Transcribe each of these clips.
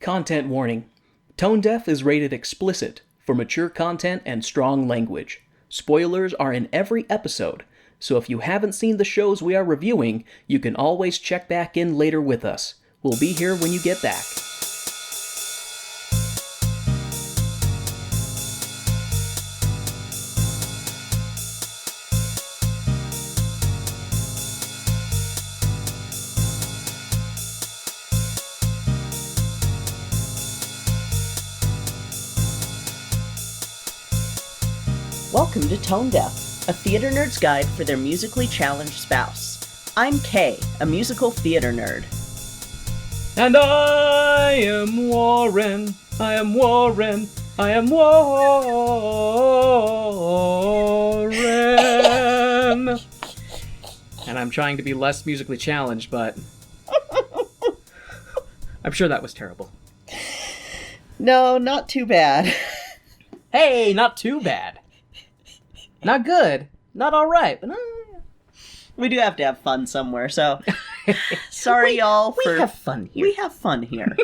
Content warning. Tone Deaf is rated explicit for mature content and strong language. Spoilers are in every episode, so if you haven't seen the shows we are reviewing, you can always check back in later with us. We'll be here when you get back. Welcome to Tone Deaf, a theater nerd's guide for their musically challenged spouse. I'm Kay, a musical theater nerd. And I am Warren, I am Warren, I am Warren. And I'm trying to be less musically challenged, but I'm sure that was terrible. No, not too bad. Hey, not too bad. Not good. Not alright, but we do have to have fun somewhere, so sorry y'all for... We have fun here. We have fun here.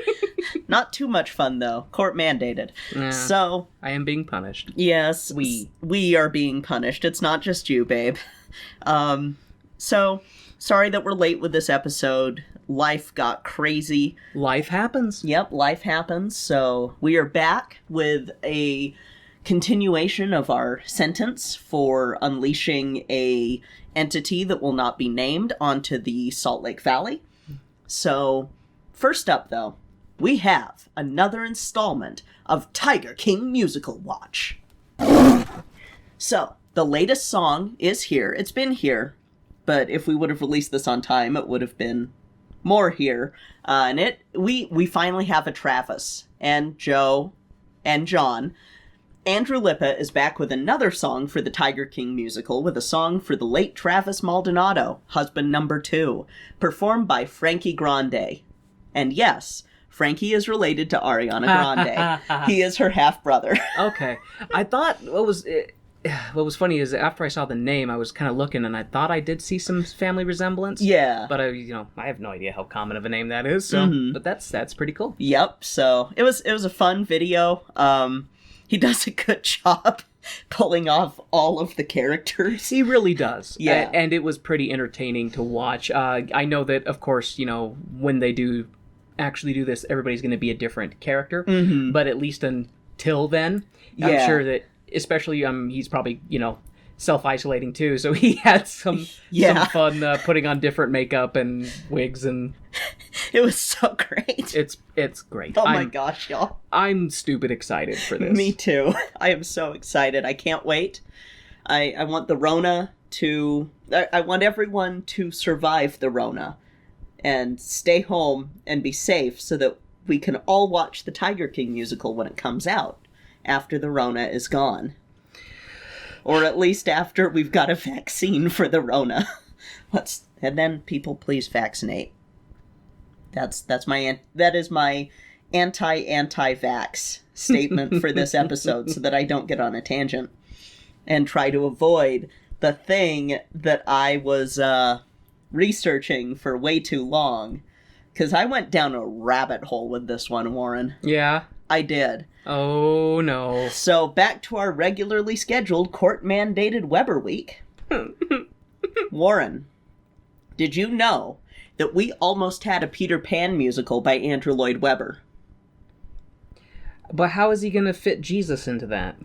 Not too much fun, though. Court mandated. So... I am being punished. Yes, we are being punished. It's not just you, babe. So, sorry that we're late with this episode. Life got crazy. Life happens. Yep, life happens. So, we are back with a continuation of our sentence for unleashing a entity that will not be named onto the Salt Lake Valley. So, first up, though, we have another installment of Tiger King Musical Watch. So, the latest song is here. It's been here, but if we would have released this on time, it would have been more here. And we finally have a Travis and Joe and John. Andrew Lippa is back with another song for the Tiger King musical with a song for the late Travis Maldonado, husband number 2, performed by Frankie Grande. And yes, Frankie is related to Ariana Grande. He is her half-brother. Okay. I thought what was funny is after I saw the name, I was kind of looking and I thought I did see some family resemblance. Yeah. But I have no idea how common of a name that is, so but that's pretty cool. Yep. So, it was a fun video. He does a good job pulling off all of the characters. He really does. Yeah. And it was pretty entertaining to watch. I know that, of course, when they do actually do this, everybody's going to be a different character. Mm-hmm. But at least until then, I'm sure that, especially, he's probably, self-isolating too, so he had some fun putting on different makeup and wigs, and it was so great. It's great. Oh my gosh, y'all. I'm stupid excited for this. Me too. I am so excited. I can't wait. I want the Rona to... I want everyone to survive the Rona and stay home and be safe so that we can all watch the Tiger King musical when it comes out after the Rona is gone. Or at least after we've got a vaccine for the Rona. And then people please vaccinate. That is my anti-vax statement for this episode so that I don't get on a tangent and try to avoid the thing that I was researching for way too long. Because I went down a rabbit hole with this one, Warren. Yeah? I did. Oh, no. So, back to our regularly scheduled court-mandated Weber Week. Warren, did you know that we almost had a Peter Pan musical by Andrew Lloyd Webber? But how is he going to fit Jesus into that?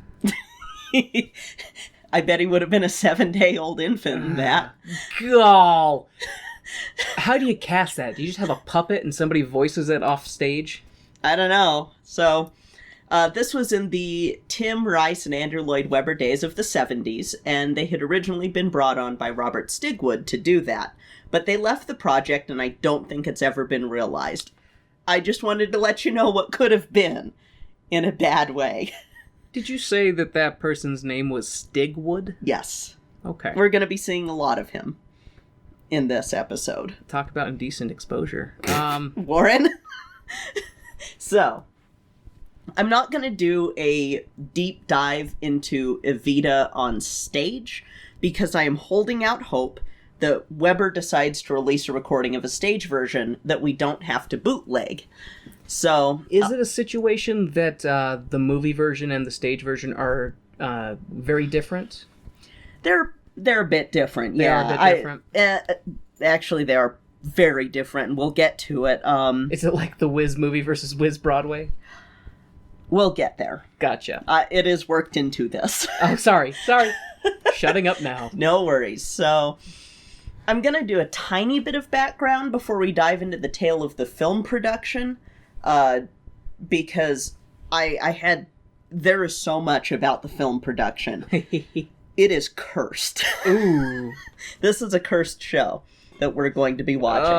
I bet he would have been a 7-day-old infant in that. God. How do you cast that? Do you just have a puppet and somebody voices it off stage? I don't know. So, this was in the Tim Rice and Andrew Lloyd Webber days of the 70s, and they had originally been brought on by Robert Stigwood to do that. But they left the project, and I don't think it's ever been realized. I just wanted to let you know what could have been, in a bad way. Did you say that person's name was Stigwood? Yes. Okay. We're going to be seeing a lot of him in this episode. Talk about indecent exposure. Warren? So, I'm not going to do a deep dive into Evita on stage because I am holding out hope that Webber decides to release a recording of a stage version that we don't have to bootleg. So... Is it a situation that the movie version and the stage version are very different? They're a bit different, They yeah. are a bit different? Actually, they are very different, and we'll get to it. Is it like the Wiz movie versus Wiz Broadway? We'll get there. Gotcha. It is worked into this. Oh, sorry. Shutting up now. No worries. So, I'm going to do a tiny bit of background before we dive into the tale of the film production, because there is so much about the film production. It is cursed. Ooh. This is a cursed show that we're going to be watching.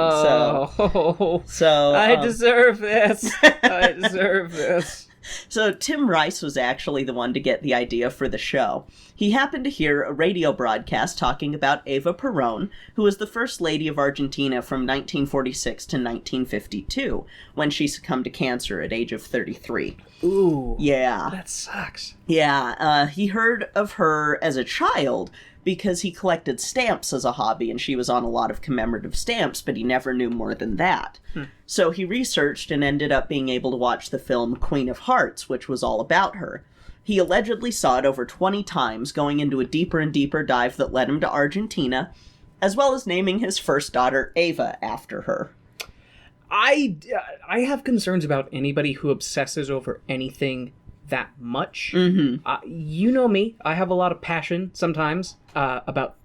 I deserve this. I deserve this. So Tim Rice was actually the one to get the idea for the show. He happened to hear a radio broadcast talking about Eva Perón, who was the First Lady of Argentina from 1946 to 1952, when she succumbed to cancer at age of 33. Ooh. Yeah. That sucks. Yeah, he heard of her as a child because he collected stamps as a hobby, and she was on a lot of commemorative stamps, but he never knew more than that. So he researched and ended up being able to watch the film Queen of Hearts, which was all about her. He allegedly saw it over 20 times, going into a deeper and deeper dive that led him to Argentina, as well as naming his first daughter Eva after her. I have concerns about anybody who obsesses over anything that much. Mm-hmm. You know me. I have a lot of passion sometimes about...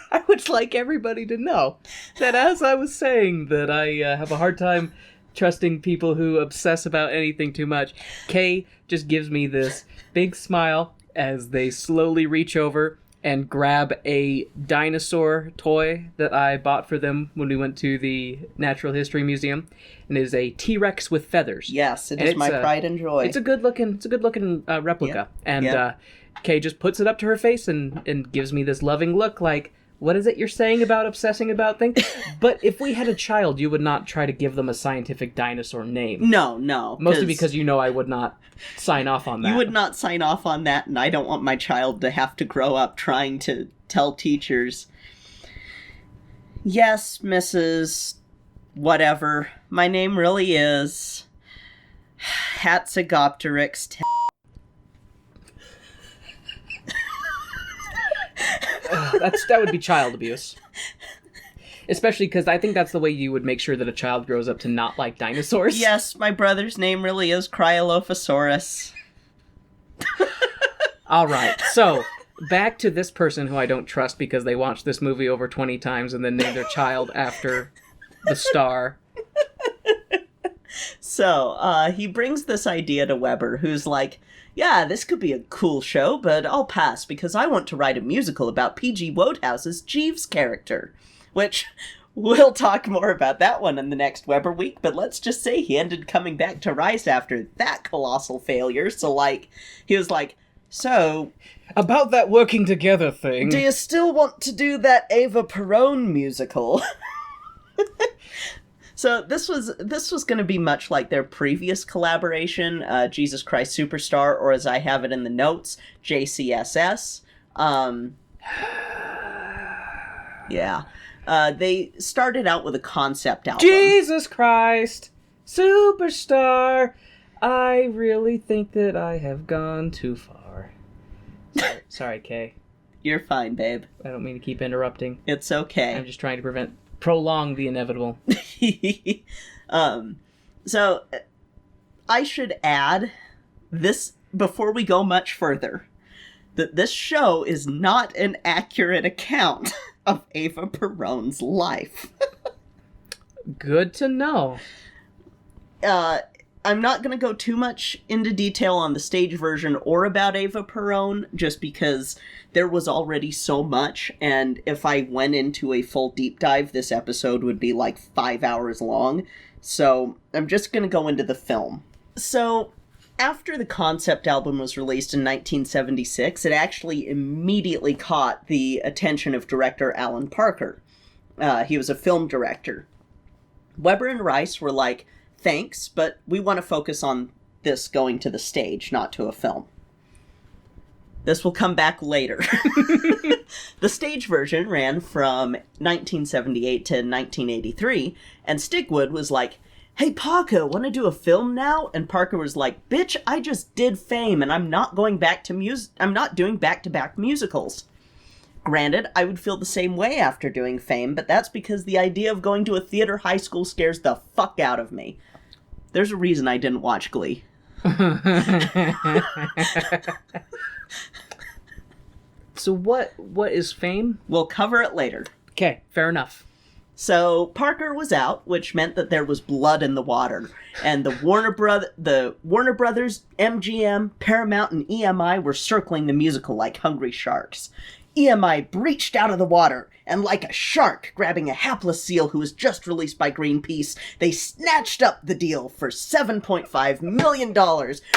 I would like everybody to know that as I was saying that I have a hard time trusting people who obsess about anything too much, Kay just gives me this big smile as they slowly reach over and grab a dinosaur toy that I bought for them when we went to the Natural History Museum, and it is a T-Rex with feathers. Yes, it is my pride and joy. It's a good looking replica, and Kay just puts it up to her face and gives me this loving look, like, what is it you're saying about obsessing about things? But if we had a child, you would not try to give them a scientific dinosaur name. No. Mostly because you know I would not sign off on that. You would not sign off on that, and I don't want my child to have to grow up trying to tell teachers, yes, Mrs. Whatever, my name really is Hatzegopteryx. That would be child abuse. Especially because I think that's the way you would make sure that a child grows up to not like dinosaurs. Yes, my brother's name really is Cryolophosaurus. Alright, so, back to this person who I don't trust because they watched this movie over 20 times and then named their child after the star. So, he brings this idea to Weber, who's like, yeah, this could be a cool show, but I'll pass because I want to write a musical about P.G. Wodehouse's Jeeves character. Which, we'll talk more about that one in the next Weber week, but let's just say he ended coming back to Rice after that colossal failure, so, he was like, so... About that working together thing. Do you still want to do that Eva Perón musical? So this was going to be much like their previous collaboration, Jesus Christ Superstar, or as I have it in the notes, JCSS. Yeah. They started out with a concept album. Jesus Christ Superstar, I really think that I have gone too far. Sorry, Kay. You're fine, babe. I don't mean to keep interrupting. It's okay. I'm just trying to prolong the inevitable. So, I should add this, before we go much further, that this show is not an accurate account of Eva Perón's life. Good to know. I'm not going to go too much into detail on the stage version or about Eva Perón, just because there was already so much, and if I went into a full deep dive, this episode would be 5 hours long, so I'm just going to go into the film. So, after the concept album was released in 1976, it actually immediately caught the attention of director Alan Parker. He was a film director. Weber and Rice were like, thanks, but we want to focus on this going to the stage, not to a film. This will come back later. The stage version ran from 1978 to 1983, and Stigwood was like, "Hey, Parker, want to do a film now?" And Parker was like, "Bitch, I just did Fame, and I'm not doing back-to-back musicals." Granted, I would feel the same way after doing Fame, but that's because the idea of going to a theater high school scares the fuck out of me. There's a reason I didn't watch Glee. So what is Fame? We'll cover it later. Okay, fair enough. So Parker was out, which meant that there was blood in the water, and the Warner Brothers, MGM, Paramount, and EMI were circling the musical like hungry sharks. EMI breached out of the water, and like a shark grabbing a hapless seal who was just released by Greenpeace, they snatched up the deal for $7.5 million,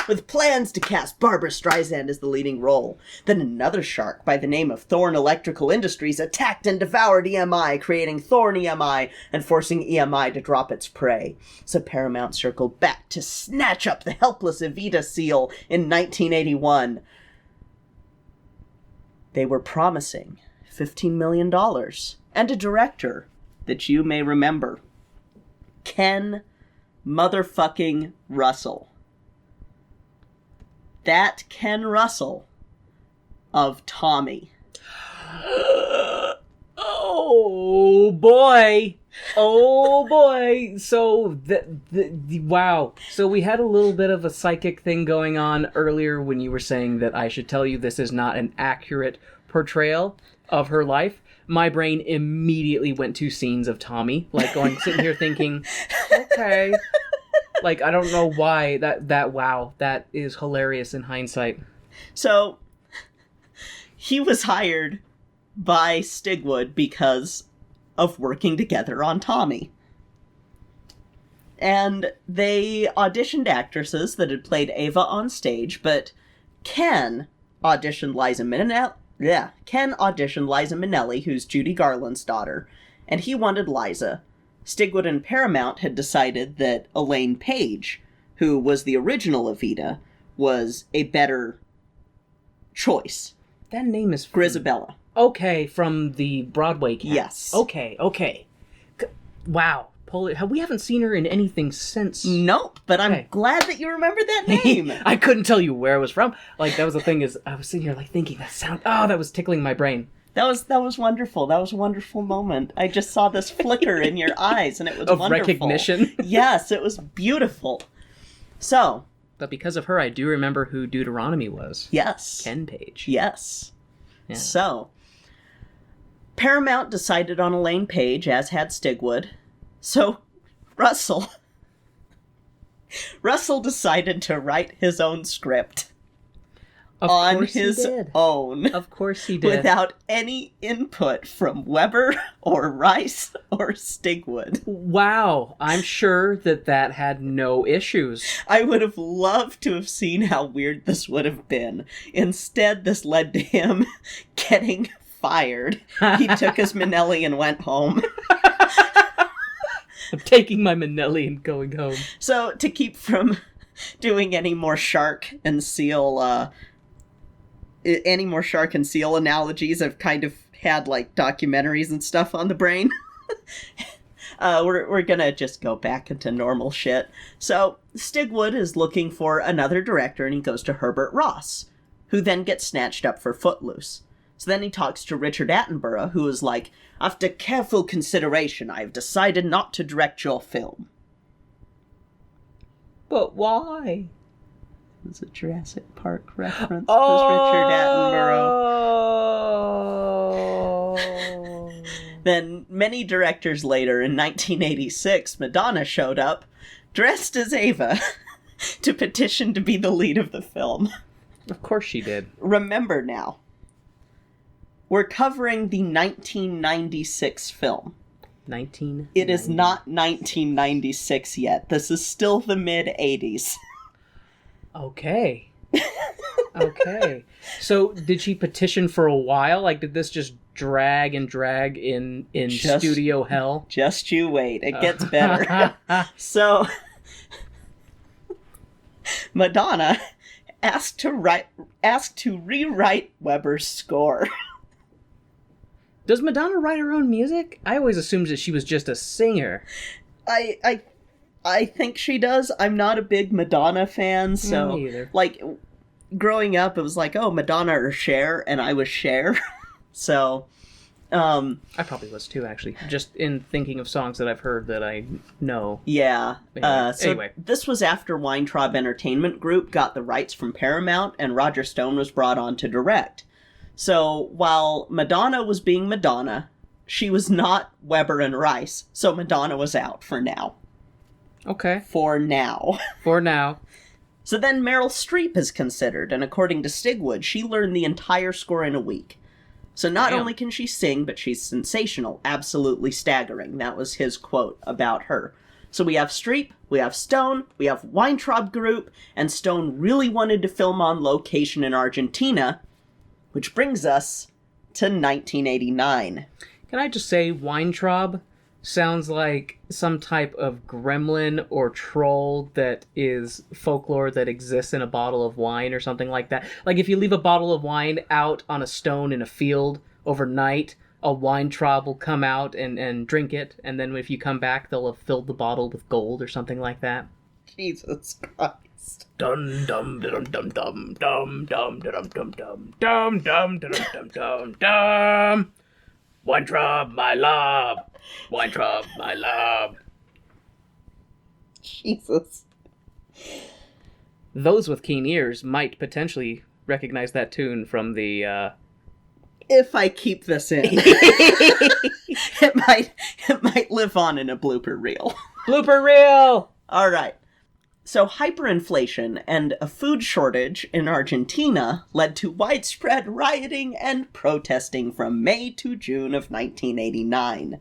with plans to cast Barbra Streisand as the leading role. Then another shark by the name of Thorn Electrical Industries attacked and devoured EMI, creating Thorn EMI and forcing EMI to drop its prey. So Paramount circled back to snatch up the helpless Evita seal in 1981. They were promising $15 million and a director that you may remember. Ken motherfucking Russell. That Ken Russell of Tommy. Oh boy. Oh boy. So wow. So we had a little bit of a psychic thing going on earlier when you were saying that I should tell you this is not an accurate portrayal of her life. My brain immediately went to scenes of Tommy, like sitting here thinking, okay. Like, I don't know why wow, that is hilarious in hindsight. So he was hired by Stigwood because of working together on Tommy. And they auditioned actresses that had played Ava on stage, but Ken auditioned Liza Minnelli, who's Judy Garland's daughter, and he wanted Liza. Stigwood and Paramount had decided that Elaine Page, who was the original Evita, was a better choice. That name is... Grisabella. Okay, from the Broadway cast. Yes. Okay. Wow. We haven't seen her in anything since. Nope, but I'm glad that you remember that name. I couldn't tell you where it was from. Like, that was the thing, is I was sitting here like thinking that was tickling my brain. That was wonderful. That was a wonderful moment. I just saw this flicker in your eyes, and it was of wonderful. Recognition? Yes, it was beautiful. So. But because of her, I do remember who Deuteronomy was. Yes. Ken Page. Yes. Yeah. So, Paramount decided on Elaine Page, as had Stigwood. So, Russell decided to write his own script on his own. Of course he did. Without any input from Weber or Rice or Stigwood. Wow. I'm sure that had no issues. I would have loved to have seen how weird this would have been. Instead, this led to him getting fired. He took his Minnelli and went home. I'm taking my Minnelli and going home. So, to keep from doing any more shark and seal analogies, I've kind of had, like, documentaries and stuff on the brain. We're gonna just go back into normal shit. So, Stigwood is looking for another director, and he goes to Herbert Ross, who then gets snatched up for Footloose. So then he talks to Richard Attenborough, who is like, "After careful consideration, I have decided not to direct your film." But why? It's a Jurassic Park reference, because Richard Attenborough. Then, many directors later, in 1986, Madonna showed up, dressed as Ava, to petition to be the lead of the film. Of course she did. Remember now, we're covering the 1996 film. It is not 1996 yet. This is still the mid-80s. Okay. Okay. So, did she petition for a while? Like, did this just drag in studio hell? Just you wait. It gets better. So, Madonna asked to rewrite Weber's score. Does Madonna write her own music? I always assumed that she was just a singer. I think she does. I'm not a big Madonna fan, so Me either. like growing up it was like, oh, Madonna or Cher, and I was Cher. So I probably was too, actually. Just in thinking of songs that I've heard that I know. yeah. Anyway. This was after Weintraub Entertainment Group got the rights from Paramount, and Roger Stone was brought on to direct. So while Madonna was being Madonna, she was not Weber and Rice, so Madonna was out for now. Okay. For now. For now. So then Meryl Streep is considered, and according to Stigwood, she learned the entire score in a week. So not only can she sing, but she's sensational, absolutely staggering. That was his quote about her. So we have Streep, we have Stone, we have Weintraub Group, and Stone really wanted to film on location in Argentina, which brings us to 1989. Can I just say Weintraub sounds like some type of gremlin or troll that is folklore that exists in a bottle of wine or something like that. Like if you leave a bottle of wine out on a stone in a field overnight, a Weintraub will come out and drink it, and then if you come back, they'll have filled the bottle with gold or something like that. Jesus Christ. Dum dum dum dum dum dum dum dum dum dum dum dum dum dum dum. Weintraub, my love. Weintraub, my love. Jesus. Those with keen ears might potentially recognize that tune from the, If I keep this in, it might live on in a blooper reel. Blooper reel! All right. So hyperinflation and a food shortage in Argentina led to widespread rioting and protesting from May to June of 1989.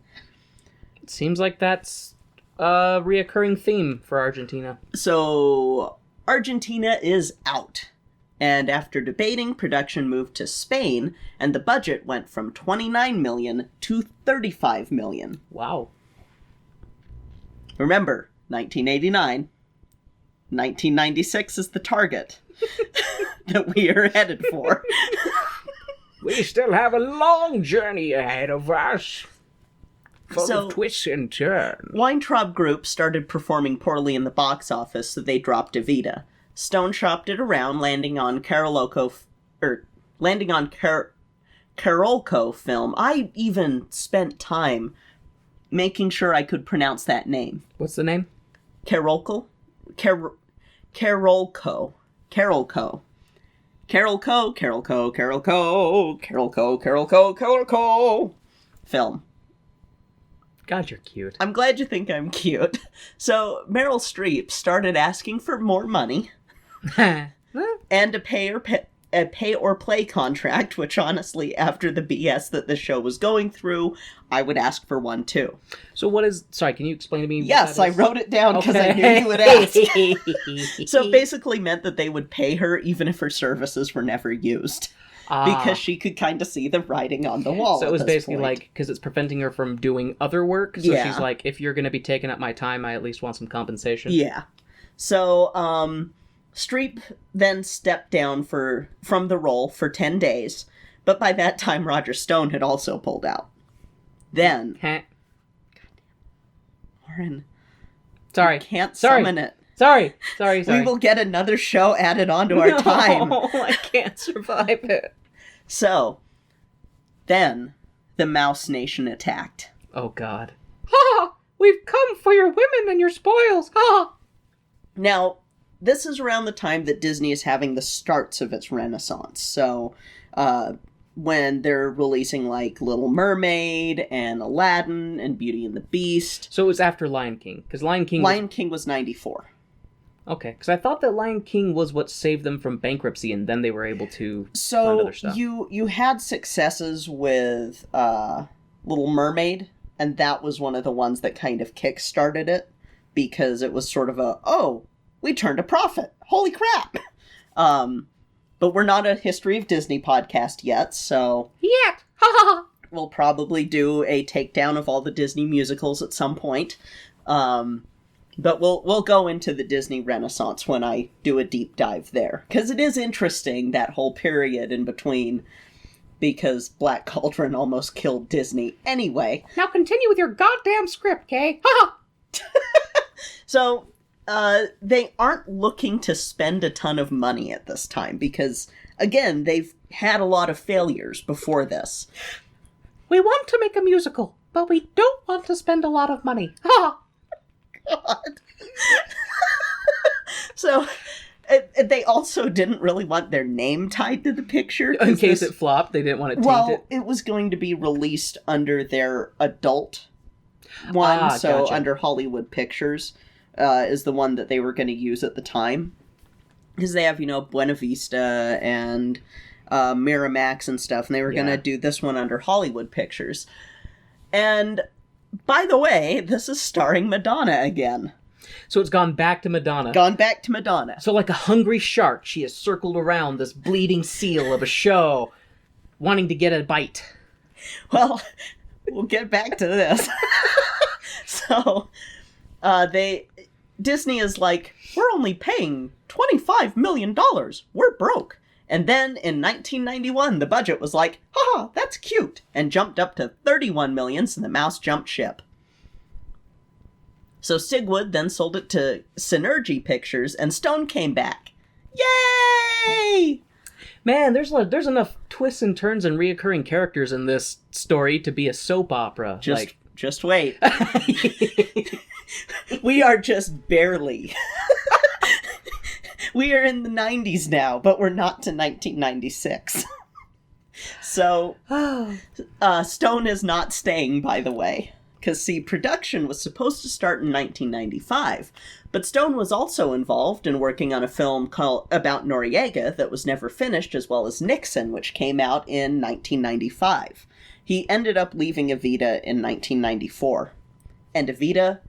It seems like that's a reoccurring theme for Argentina. So Argentina is out. And after debating, production moved to Spain, and the budget went from $29 million to $35 million. Wow. Remember, 1989. 1996 is the target that we are headed for. We still have a long journey ahead of us. Full of twists and turns. Weintraub Group started performing poorly in the box office, so they dropped Evita. Stone shopped it around, landing on Carolco film. I even spent time making sure I could pronounce that name. What's the name? Carolco film. God, you're cute. I'm glad you think I'm cute. So Meryl Streep started asking for more money and a pay or play contract, which honestly, after the BS that the show was going through, I would ask for one too. So what is... Sorry, can you explain to me Yes, what that I is? wrote it down because I knew you would ask. So it basically meant that they would pay her even if her services were never used. Because she could kind of see the writing on the wall. So it was basically like, because it's preventing her from doing other work. So Yeah. she's like, if you're going to be taking up my time, I at least want some compensation. Yeah. So, Streep then stepped down from the role for 10 days, but by that time Roger Stone had also pulled out. Then... Lauren. Sorry. You can't Sorry. summon it. Sorry. We will get another show added onto our time. No, I can't survive it. So, then, the Mouse Nation attacked. Oh, God. Ha! We've come for your women and your spoils. Ha! Now, this is around the time that Disney is having the starts of its renaissance. So, when they're releasing, like, Little Mermaid and Aladdin and Beauty and the Beast. So it was after Lion King, because Lion King was 94. Okay, because I thought that Lion King was what saved them from bankruptcy, and then they were able to fund other stuff. So, you had successes with Little Mermaid, and that was one of the ones that kind of kick-started it, because it was sort of we turned a profit. Holy crap! But we're not a History of Disney podcast yet, so... Yet! Ha ha! We'll probably do a takedown of all the Disney musicals at some point. But we'll go into the Disney Renaissance when I do a deep dive there. Because it is interesting, that whole period in between, because Black Cauldron almost killed Disney anyway. Now continue with your goddamn script, Kay. Ha! So, they aren't looking to spend a ton of money at this time, because, again, they've had a lot of failures before this. We want to make a musical, but we don't want to spend a lot of money. Ha! God. So, they also didn't really want their name tied to the picture. In case it flopped, they didn't want to taint it. Well, it was going to be released under their adult one, so gotcha. under Hollywood Pictures is the one that they were going to use at the time. Because they have, Buena Vista and Miramax and stuff, and they were going to do this one under Hollywood Pictures. And, by the way, this is starring Madonna again. So it's gone back to Madonna. Gone back to Madonna. So like a hungry shark, she has circled around this bleeding seal of a show, wanting to get a bite. Well, we'll get back to this. So, Disney is like, we're only paying $25 million. We're broke. And then in 1991, the budget was like, haha, that's cute, and jumped up to $31 million, so the mouse jumped ship. So Sigwood then sold it to Synergy Pictures, and Stone came back. Yay! Man, there's enough twists and turns and reoccurring characters in this story to be a soap opera. Just wait. We are just barely. We are in the 90s now, but we're not to 1996. So, Stone is not staying, by the way. Because, see, production was supposed to start in 1995, but Stone was also involved in working on a film about Noriega that was never finished, as well as Nixon, which came out in 1995. He ended up leaving Evita in 1994. And Evita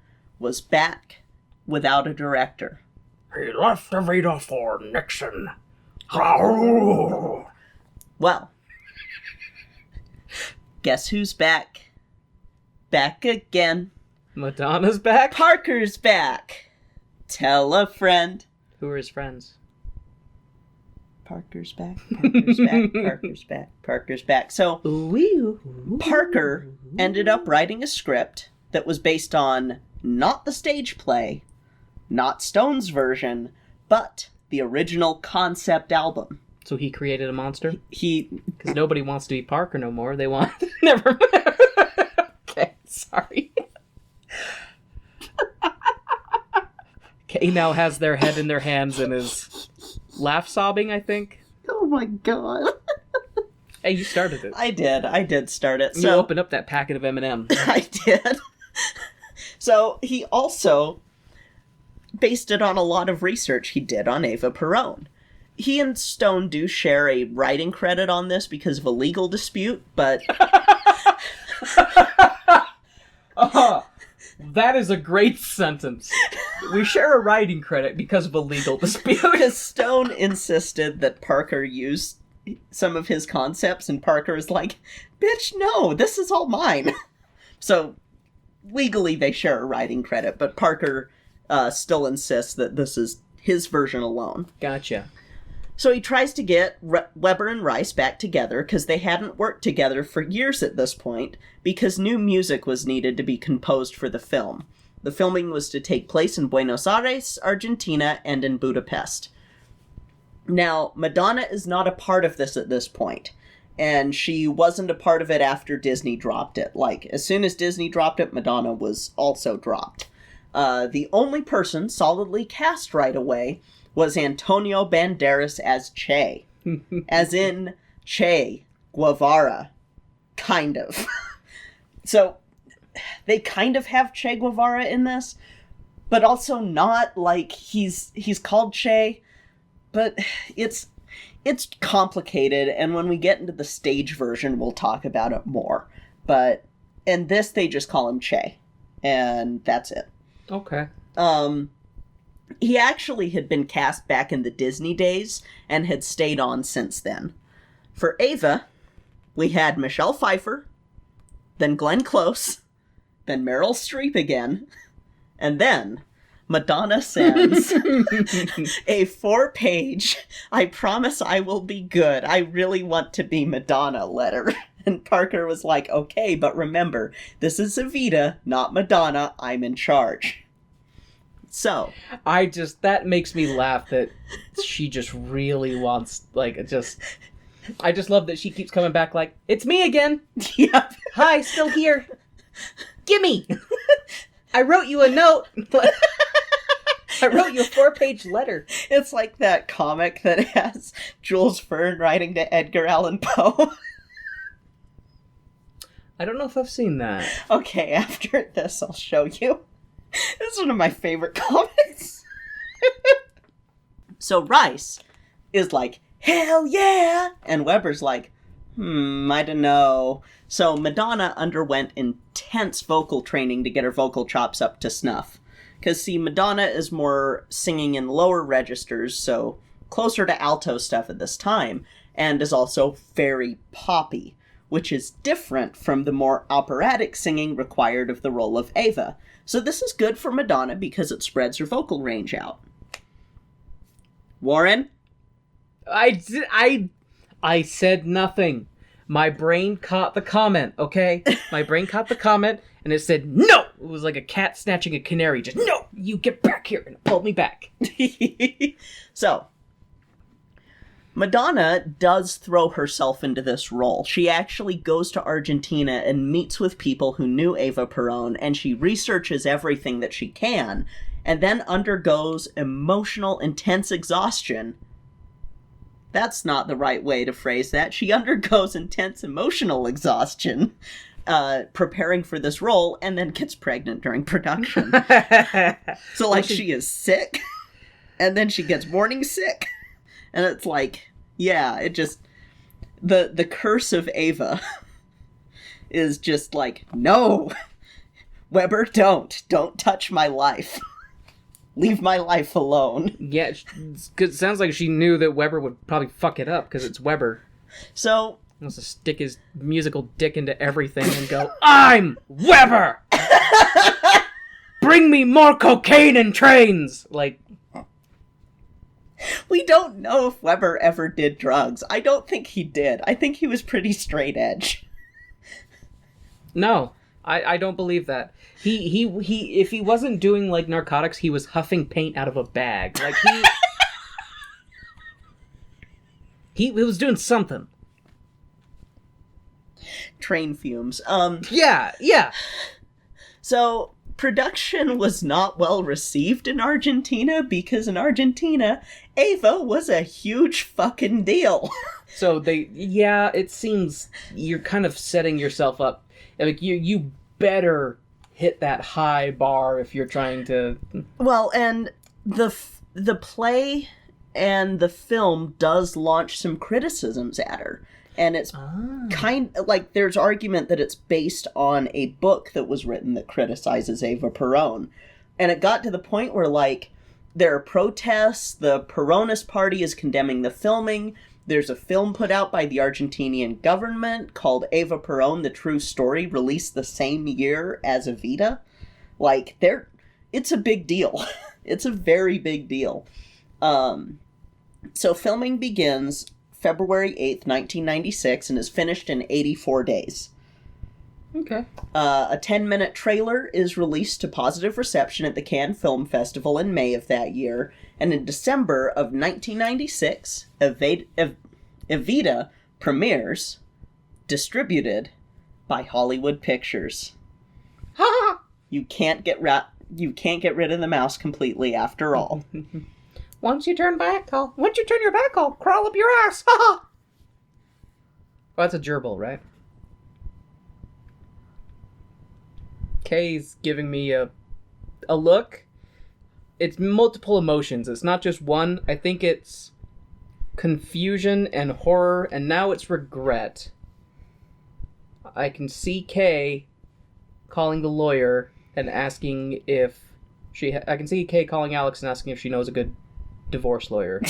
was back without a director. He left Evita for Nixon. Well, guess who's back? Back again. Madonna's back? Parker's back. Tell a friend. Who are his friends? Parker's back. Parker's back. Parker's back. Parker's back. So, Parker ended up writing a script that was based on not the stage play, not Stone's version, but the original concept album. So he created a monster? He... Because nobody wants to be Parker no more. They want... Never mind. Okay, sorry. Kay now has their head in their hands and is laugh-sobbing, I think. Oh my god. Hey, you started it. I did start it. You opened up that packet of M&M. I did. So, he also based it on a lot of research he did on Eva Perón. He and Stone do share a writing credit on this because of a legal dispute, but... That is a great sentence. We share a writing credit because of a legal dispute. Because Stone insisted that Parker used some of his concepts, and Parker is like, bitch, no, this is all mine. So, legally they share a writing credit, but Parker still insists that this is his version alone. Gotcha. So he tries to get Weber and Rice back together because they hadn't worked together for years at this point because new music was needed to be composed for the film. The filming was to take place in Buenos Aires, Argentina, and in Budapest. Now, Madonna is not a part of this at this point, and she wasn't a part of it after Disney dropped it. Like, as soon as Disney dropped it, Madonna was also dropped. The only person solidly cast right away was Antonio Banderas as Che. As in Che Guevara. Kind of. So, they kind of have Che Guevara in this, but also not. Like, he's called Che, but it's complicated, and when we get into the stage version, we'll talk about it more. But in this, they just call him Che, and that's it. Okay. He actually had been cast back in the Disney days and had stayed on since then. For Ava, we had Michelle Pfeiffer, then Glenn Close, then Meryl Streep again, and then Madonna sends a 4-page, I promise I will be good, I really want to be Madonna letter. And Parker was like, okay, but remember, this is Evita, not Madonna, I'm in charge. So. That makes me laugh that she just really wants, I just love that she keeps coming back like, it's me again. Yep. Hi, still here. Gimme. I wrote you a note. I wrote you a 4-page letter. It's like that comic that has Jules Verne writing to Edgar Allan Poe. I don't know if I've seen that. Okay, after this I'll show you. This is one of my favorite comics. So Rice is like, hell yeah! And Weber's like, I don't know. So Madonna underwent intense vocal training to get her vocal chops up to snuff. Because, see, Madonna is more singing in lower registers, so closer to alto stuff at this time, and is also very poppy, which is different from the more operatic singing required of the role of Ava. So this is good for Madonna because it spreads her vocal range out. Warren? I said nothing. My brain caught the comment, okay? My brain caught the comment, and it said, no! It was like a cat snatching a canary. Just, no! You get back here! And it pulled me back. So, Madonna does throw herself into this role. She actually goes to Argentina and meets with people who knew Eva Perón, and she researches everything that she can, and then undergoes emotional, intense exhaustion. That's not the right way to phrase that. She undergoes intense emotional exhaustion preparing for this role, and then gets pregnant during production. So, like, she is sick, and then she gets morning sick, and it's like, yeah, it just... The curse of Ava is just like, no! Weber, don't touch my life. Leave my life alone. Yeah, it sounds like she knew that Weber would probably fuck it up, because it's Weber. So... He wants to stick his musical dick into everything and go, I'm Weber! Bring me more cocaine and trains! Like... We don't know if Weber ever did drugs. I don't think he did. I think he was pretty straight edge. No, I don't believe that. He if he wasn't doing, like, narcotics, he was huffing paint out of a bag. Like, he was doing something. Train fumes. Yeah. So, production was not well received in Argentina, because in Argentina, Ava was a huge fucking deal. So it seems you're kind of setting yourself up. Like, you better hit that high bar if you're trying to... Well, and the play and the film does launch some criticisms at her. And it's kind of like, there's argument that it's based on a book that was written that criticizes Eva Perón. And it got to the point where, like, there are protests, the Peronist party is condemning the filming, there's a film put out by the Argentinian government called Eva Perón, The True Story, released the same year as Evita. Like, it's a big deal. It's a very big deal. So filming begins February 8th, 1996, and is finished in 84 days. Okay. A 10-minute trailer is released to positive reception at the Cannes Film Festival in May of that year, and in December of 1996, Evita premieres, distributed by Hollywood Pictures. Ha! You can't get rid of the mouse completely after all. Once you turn your back, I'll crawl up your ass. Ha ha! Oh, that's a gerbil, right? Kay's giving me a look. It's multiple emotions. It's not just one. I think it's confusion and horror, and now it's regret. I can see Kay calling the lawyer and asking if I can see Kay calling Alex and asking if she knows a good divorce lawyer.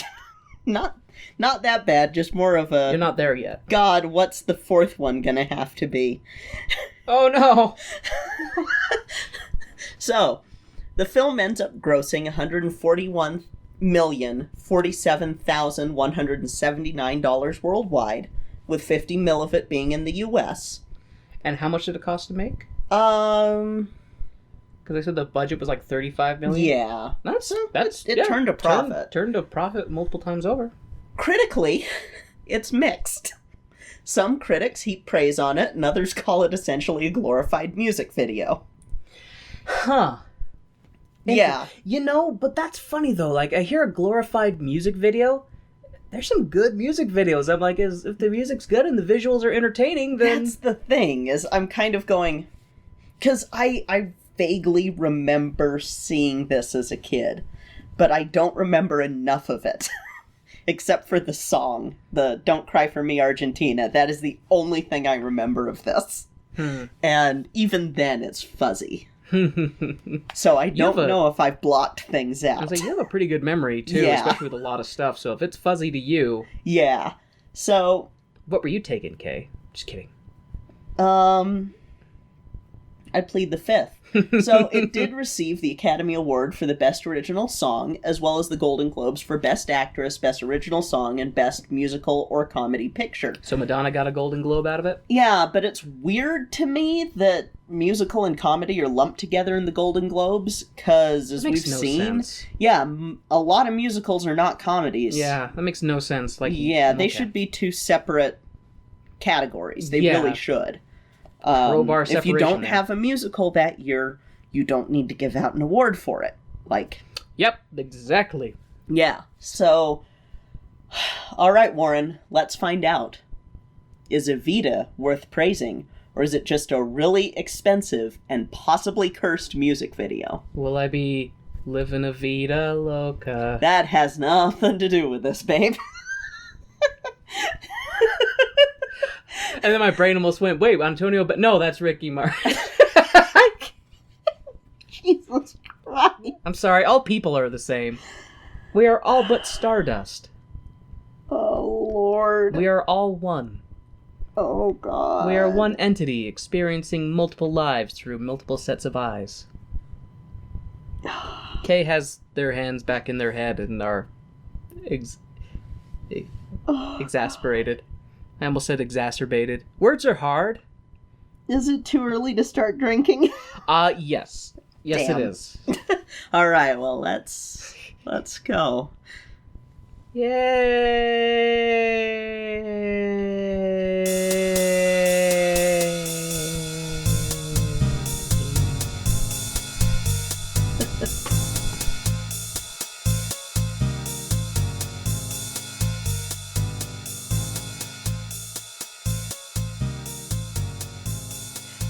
Not that bad, just more of a... You're not there yet. God, what's the fourth one gonna have to be? Oh no! So, The film ends up grossing $141,047,179 worldwide, with $50 million of it being in the U.S. And how much did it cost to make? Because I said the budget was like $35 million. Yeah, It turned a profit. Turned a profit multiple times over. Critically, it's mixed. Some critics heap praise on it, and others call it essentially a glorified music video. Huh. Yeah. But that's funny though. Like, I hear a glorified music video. There's some good music videos. I'm like, if the music's good and the visuals are entertaining, then... That's the thing, is I'm kind of going... Because I vaguely remember seeing this as a kid, but I don't remember enough of it. Except for the song, the Don't Cry For Me, Argentina. That is the only thing I remember of this. And even then, it's fuzzy. So I don't know if I've blocked things out. I was like, you have a pretty good memory, too, especially with a lot of stuff. So if it's fuzzy to you... Yeah. So... What were you taking, Kay? Just kidding. I plead the fifth. So it did receive the Academy Award for the Best Original Song, as well as the Golden Globes for Best Actress, Best Original Song, and Best Musical or Comedy Picture. So Madonna got a Golden Globe out of it? Yeah, but it's weird to me that musical and comedy are lumped together in the Golden Globes, because as we've seen, a lot of musicals are not comedies. Yeah, that makes no sense. Like, they should be two separate categories. They really should. Crowbar separation. If you don't have a musical that year, you don't need to give out an award for it. Like... Yep, exactly. Yeah, so... Alright, Warren, let's find out. Is Evita worth praising, or is it just a really expensive and possibly cursed music video? Will I be living Evita Loca? That has nothing to do with this, babe. And then my brain almost went, wait, Antonio, but no, that's Ricky Martin. Jesus Christ. I'm sorry, all people are the same. We are all but stardust. Oh, Lord. We are all one. Oh, God. We are one entity experiencing multiple lives through multiple sets of eyes. Kay has their hands back in their head and are exasperated. I almost said exacerbated. Words are hard. Is it too early to start drinking? Yes. Yes, Damn. it is. All right, well, let's go. Yay!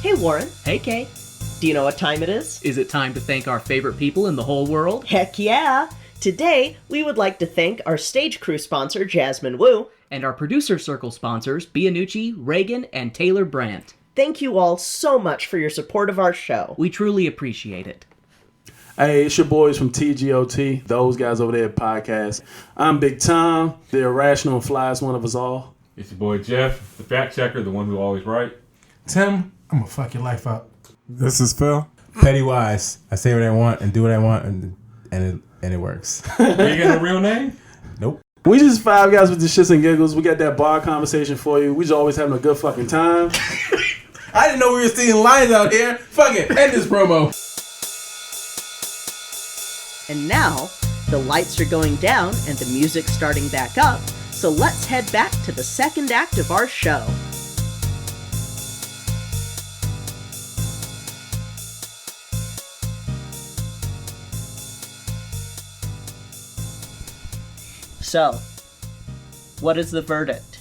Hey, Warren. Hey, Kay. Do you know what time it is? Is it time to thank our favorite people in the whole world? Heck yeah! Today, we would like to thank our stage crew sponsor, Jasmine Wu. And our producer circle sponsors, Bianucci, Reagan, and Taylor Brandt. Thank you all so much for your support of our show. We truly appreciate it. Hey, it's your boys from TGOT, those guys over there at Podcast. I'm Big Tom, the irrational and flyest one of us all. It's your boy Jeff, the fact checker, the one who always right. Tim, I'm gonna fuck your life up. This is Phil. Petty wise. I say what I want and do what I want, and it works. You got a real name? Nope. We just five guys with the shits and giggles. We got that bar conversation for you. We just always having a good fucking time. I didn't know we were stealing lines out here. Fuck it. End this promo. And now, the lights are going down and the music's starting back up, so let's head back to the second act of our show. So, what is the verdict?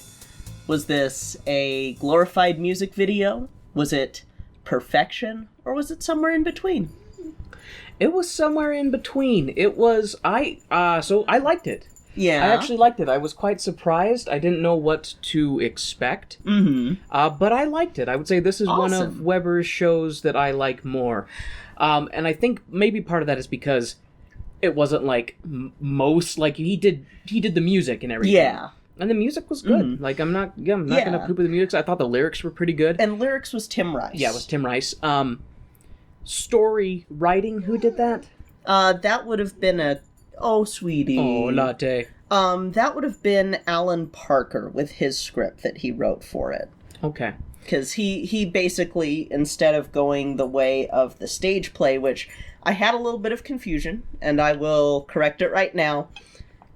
Was this a glorified music video? Was it perfection? Or was it somewhere in between? It was somewhere in between. It was, so I liked it. Yeah. I actually liked it. I was quite surprised. I didn't know what to expect. Mm-hmm. But I liked it. I would say this is one Awesome. of Weber's shows that I like more. And I think maybe part of that is because it wasn't like most, like he did the music and everything. Yeah. And the music was good. Mm-hmm. Like I'm not gonna poop at the music. I thought the lyrics were pretty good. And lyrics was Tim Rice. Yeah, it was Tim Rice. Story writing, who did that? That would have been oh, sweetie. Oh, latte. That would have been Alan Parker with his script that he wrote for it. Okay. Because he basically, instead of going the way of the stage play, which I had a little bit of confusion, and I will correct it right now,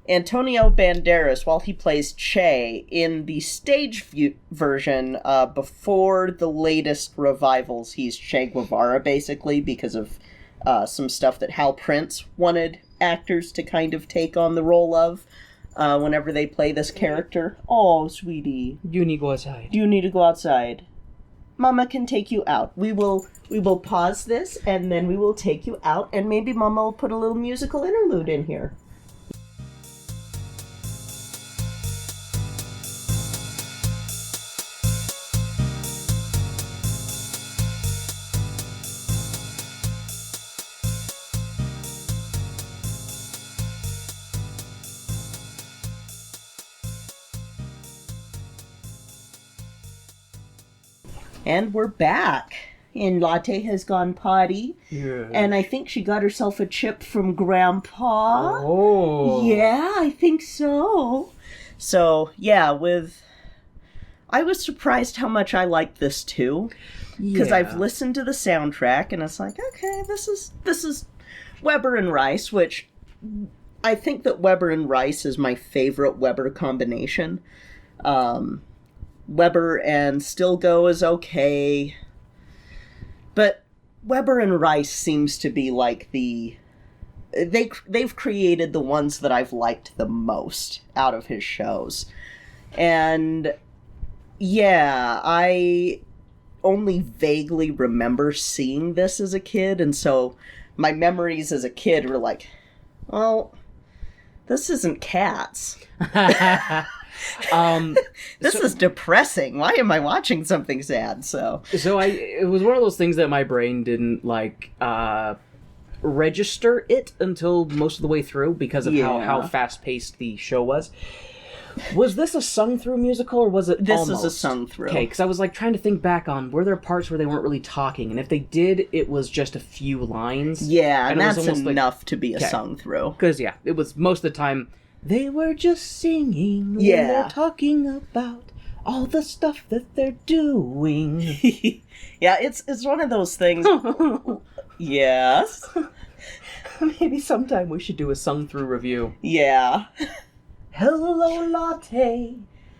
Antonio Banderas, while he plays Che, in the stage version, before the latest revivals, he's Che Guevara, basically, because of some stuff that Hal Prince wanted actors to kind of take on the role of whenever they play this character. Oh, sweetie. You need to go outside. You need to go outside. Mama can take you out. We will pause this, and then we will take you out, and maybe Mama will put a little musical interlude in here. And we're back. And Latte has gone potty. Yeah. And I think she got herself a chip from Grandpa. Oh. Yeah, I think so. So, yeah, I was surprised how much I liked this too. Because I've listened to the soundtrack and it's like, okay, this is Weber and Rice, which I think that Weber and Rice is my favorite Weber combination. Weber and Stilgo is okay, but Weber and Rice seems to be like they've created the ones that I've liked the most out of his shows. And yeah, I only vaguely remember seeing this as a kid, and so my memories as a kid were like, well, this isn't Cats. This is depressing. Why am I watching something sad? It was one of those things that my brain didn't register it until most of the way through because of how fast paced the show was. Was this a sung through musical or was it? This almost? is a sung through. Okay, because I was trying to think back on were there parts where they weren't really talking, and if they did, it was just a few lines. Yeah, and that's almost enough to be a sung through. Because it was most of the time. They were just singing when they're talking about all the stuff that they're doing. Yeah, it's one of those things. Yes. Maybe sometime we should do a sung-through review. Yeah. Hello, Latte.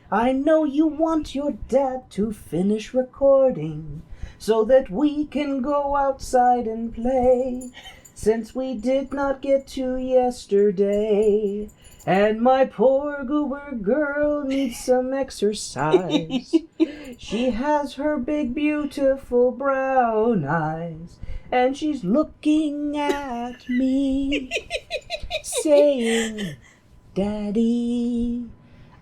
I know you want your dad to finish recording so that we can go outside and play, since we did not get to yesterday. And my poor goober girl needs some exercise. She has her big, beautiful brown eyes, and she's looking at me, saying, Daddy,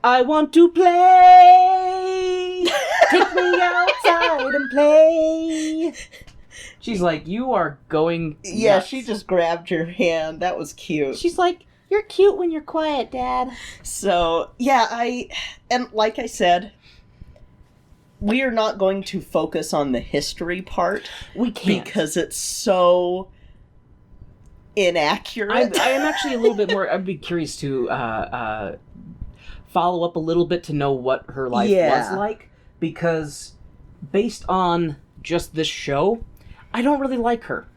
I want to play. Take me outside and play. She's like, you are going nuts. Yeah, she just grabbed your hand. That was cute. She's like, you're cute when you're quiet, Dad. So, yeah, and like I said, we are not going to focus on the history part. We can't. Because it's so inaccurate. I am actually a little bit more, I'd be curious to follow up a little bit to know what her life was like. Because based on just this show, I don't really like her.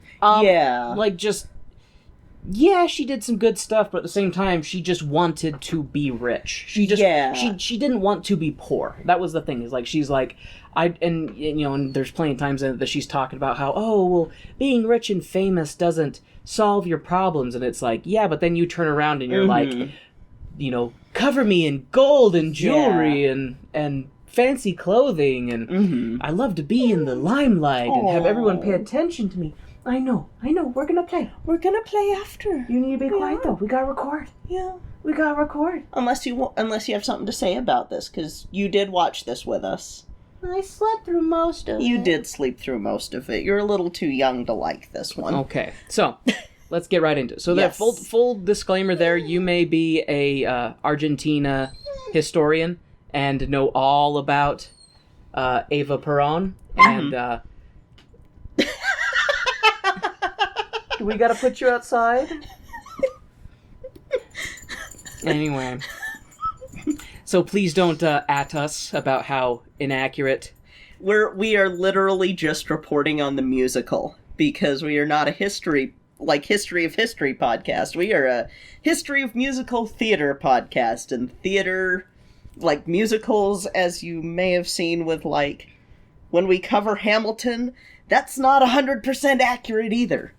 She did some good stuff, but at the same time, she just wanted to be rich. She didn't want to be poor. That was the thing. Is she's like, and there's plenty of times that she's talking about how, being rich and famous doesn't solve your problems, and it's like, yeah, but then you turn around and you're like, cover me in gold and jewelry and fancy clothing, and I love to be in the limelight and have everyone pay attention to me. I know. We're gonna play. We're gonna play after. You need to be quiet, though. We gotta record. Yeah. We gotta record. Unless you have something to say about this, because you did watch this with us. I slept through most of it. You did sleep through most of it. You're a little too young to like this one. Okay. So, let's get right into it. So, that full disclaimer there, you may be a Argentina historian and know all about Eva Perón and... Do we gotta put you outside? Anyway. So please don't at us about how inaccurate. We are literally just reporting on the musical, because we are not a history of history podcast. We are a history of musical theater podcast, and theater, like musicals, as you may have seen with, like, when we cover Hamilton, that's not 100% accurate either.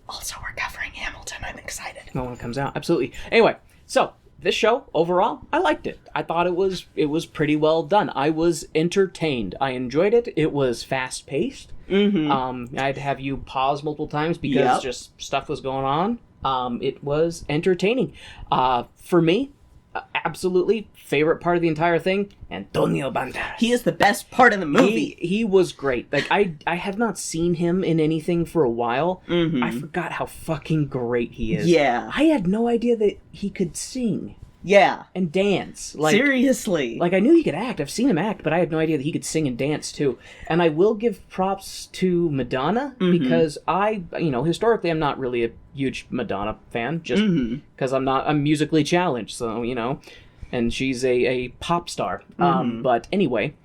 Also, we're covering Hamilton. I'm excited. No one comes out. Absolutely. Anyway, so this show, overall, I liked it. I thought it was pretty well done. I was entertained. I enjoyed it. It was fast-paced. Mm-hmm. I'd have you pause multiple times because just stuff was going on. It was entertaining. For me, absolutely favorite part of the entire thing, Antonio Banderas. He is the best part of the movie. He was great. Like, I have not seen him in anything for a while. Mm-hmm. I forgot how fucking great he is. Yeah. I had no idea that he could sing. Yeah. And dance. Like, seriously. Like, I knew he could act. I've seen him act, but I had no idea that he could sing and dance, too. And I will give props to Madonna, because historically I'm not really a huge Madonna fan, just because I'm musically challenged, so, and she's a pop star. But anyway,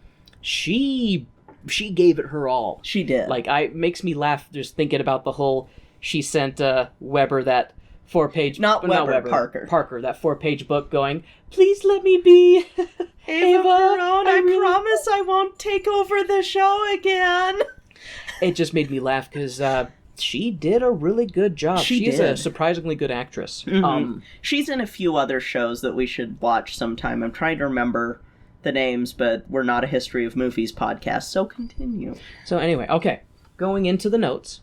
she gave it her all. She did. Like, makes me laugh just thinking about the whole, she sent Weber that 4-page... Not Weber, Parker. Parker, that 4-page book going, please let me be Eva Perón, I promise I won't take over the show again. It just made me laugh because she did a really good job. She's a surprisingly good actress. Mm-hmm. She's in a few other shows that we should watch sometime. I'm trying to remember the names, but we're not a History of Movies podcast, so continue. So anyway, okay, going into the notes.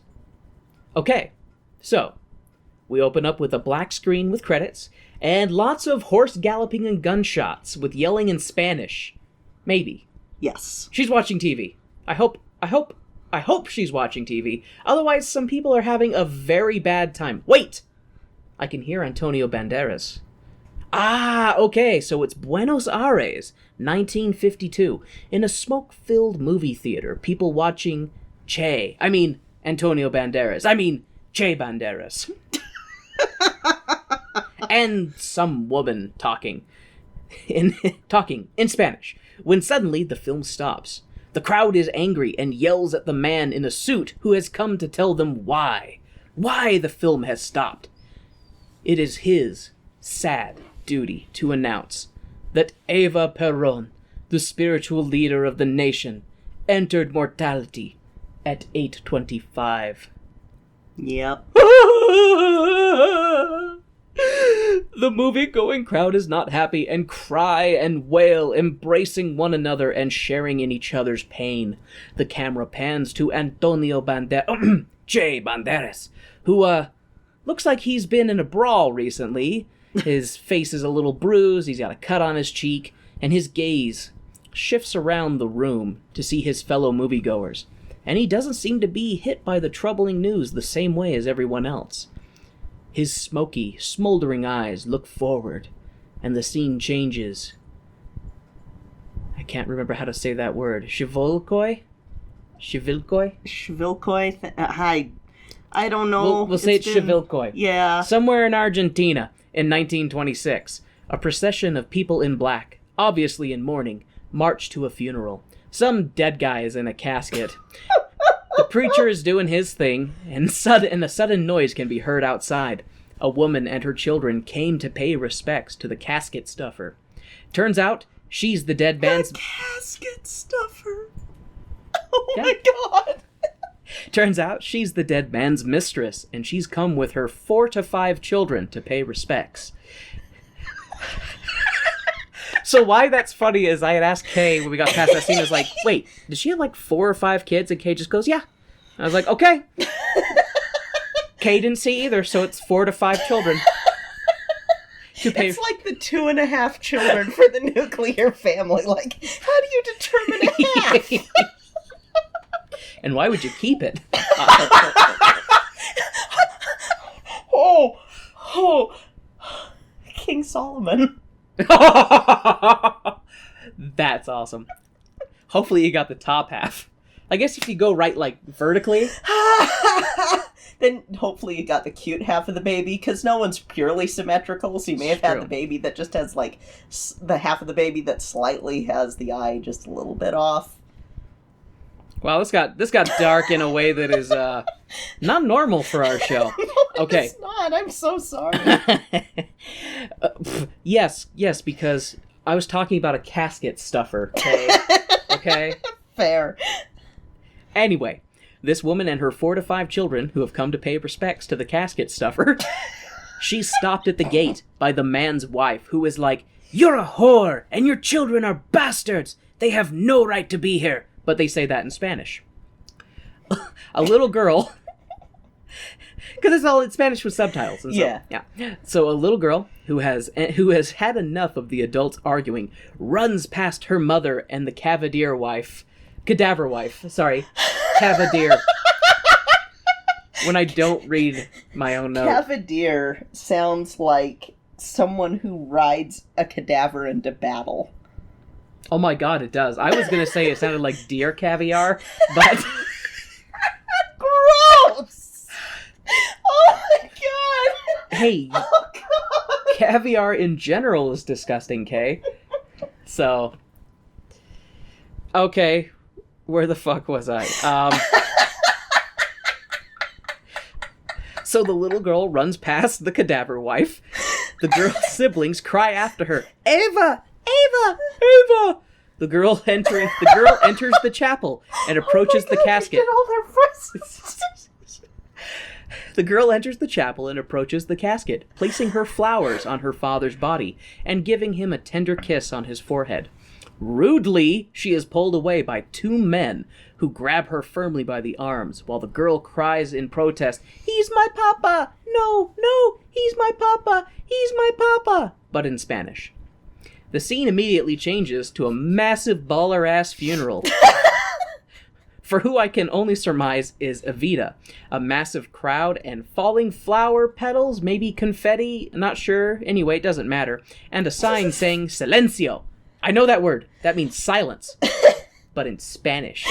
Okay, so we open up with a black screen with credits and lots of horse galloping and gunshots with yelling in Spanish. Maybe. Yes. She's watching TV. I hope she's watching TV. Otherwise, some people are having a very bad time. Wait! I can hear Antonio Banderas. Ah, okay, so it's Buenos Aires, 1952. In a smoke-filled movie theater, people watching Antonio Banderas. Che Banderas. And some woman talking in Spanish, when suddenly the film stops. The crowd is angry and yells at the man in a suit who has come to tell them why the film has stopped. It is his sad duty to announce that Eva Perón, the spiritual leader of the nation, entered mortality at 8:25. Yep. The movie-going crowd is not happy and cry and wail, embracing one another and sharing in each other's pain. The camera pans to Antonio Banderas, Che Banderas, who, looks like he's been in a brawl recently. His face is a little bruised, he's got a cut on his cheek, and his gaze shifts around the room to see his fellow moviegoers. And he doesn't seem to be hit by the troubling news the same way as everyone else. His smoky, smoldering eyes look forward, and the scene changes. I can't remember how to say that word. Shivilkoi? I don't know. We'll say it's Shivilkoi. Yeah. Somewhere in Argentina, in 1926, a procession of people in black, obviously in mourning, march to a funeral. Some dead guy is in a casket. The preacher is doing his thing, and a sudden noise can be heard outside. A woman and her children came to pay respects to the casket stuffer. Turns out, she's the dead man's... The casket stuffer? Oh my god! Turns out, she's the dead man's mistress, and she's come with her 4 to 5 children to pay respects. So why that's funny is I had asked Kay when we got past that scene, I was like, wait, did she have like 4 or 5 kids? And Kay just goes, yeah. I was like, okay. Kay didn't see either, so it's 4 to 5 children. It's like the 2.5 children for the nuclear family. Like, how do you determine a half? And why would you keep it? King Solomon. That's awesome. Hopefully you got the top half. I guess if you go right, like, vertically... Then hopefully you got the cute half of the baby, because no one's purely symmetrical, so you may have had the baby that just has, like, the half of the baby that slightly has the eye just a little bit off. Wow, this got dark in a way that is not normal for our show. Okay. It's not. I'm so sorry. Yes, because I was talking about a casket stuffer. Okay. Okay. Fair. Anyway, this woman and her 4 to 5 children who have come to pay respects to the casket stuffer, she's stopped at the gate by the man's wife, who is like, "You're a whore, and your children are bastards. They have no right to be here." But they say that in Spanish. A little girl... Because it's all in Spanish with subtitles. And so, yeah. So a little girl who has had enough of the adults arguing runs past her mother and the cadaver wife. Cavalier. When I don't read my own note. Cavalier sounds like someone who rides a cadaver into battle. Oh my god, it does. I was going to say it sounded like deer caviar, but... Gross! Oh my god! Hey, oh god. Caviar in general is disgusting, Kay. So... Okay, where the fuck was I? So the little girl runs past the cadaver wife. The girl's siblings cry after her, "Ava! Ava! Ava!" The girl enters the chapel and approaches the casket. The girl enters the chapel and approaches the casket, placing her flowers on her father's body and giving him a tender kiss on his forehead. Rudely, she is pulled away by 2 men who grab her firmly by the arms, while the girl cries in protest, "He's my papa! No, no, he's my papa! He's my papa!" But in Spanish. The scene immediately changes to a massive baller-ass funeral. For who I can only surmise is Evita. A massive crowd and falling flower petals, maybe confetti, not sure. Anyway, it doesn't matter. And a sign saying, "Silencio." I know that word. That means silence. But in Spanish.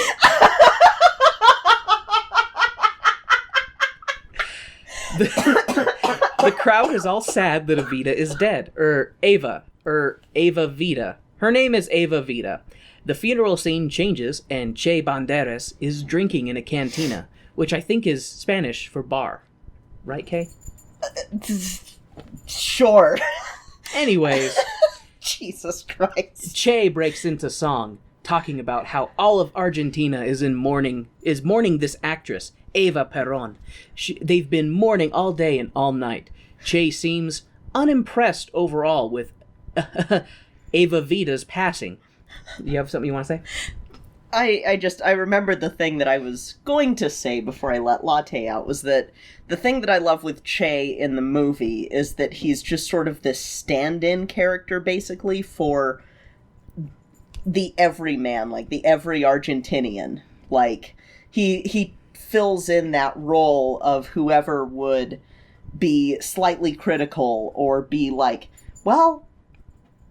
The crowd is all sad that Evita is dead. Ava Vita. Her name is Ava Vita. The funeral scene changes, and Che Banderas is drinking in a cantina, which I think is Spanish for bar. Right, Kay? Sure. Anyways... Jesus Christ. Che breaks into song, talking about how all of Argentina is mourning this actress, Eva Perón. They've been mourning all day and all night. Che seems unimpressed overall with Eva Vita's passing. You have something you want to say? I remembered the thing that I was going to say before I let Latte out, was that the thing that I love with Che in the movie is that he's just sort of this stand-in character, basically, for the everyman, like the every Argentinian. Like, he fills in that role of whoever would be slightly critical or be like, well...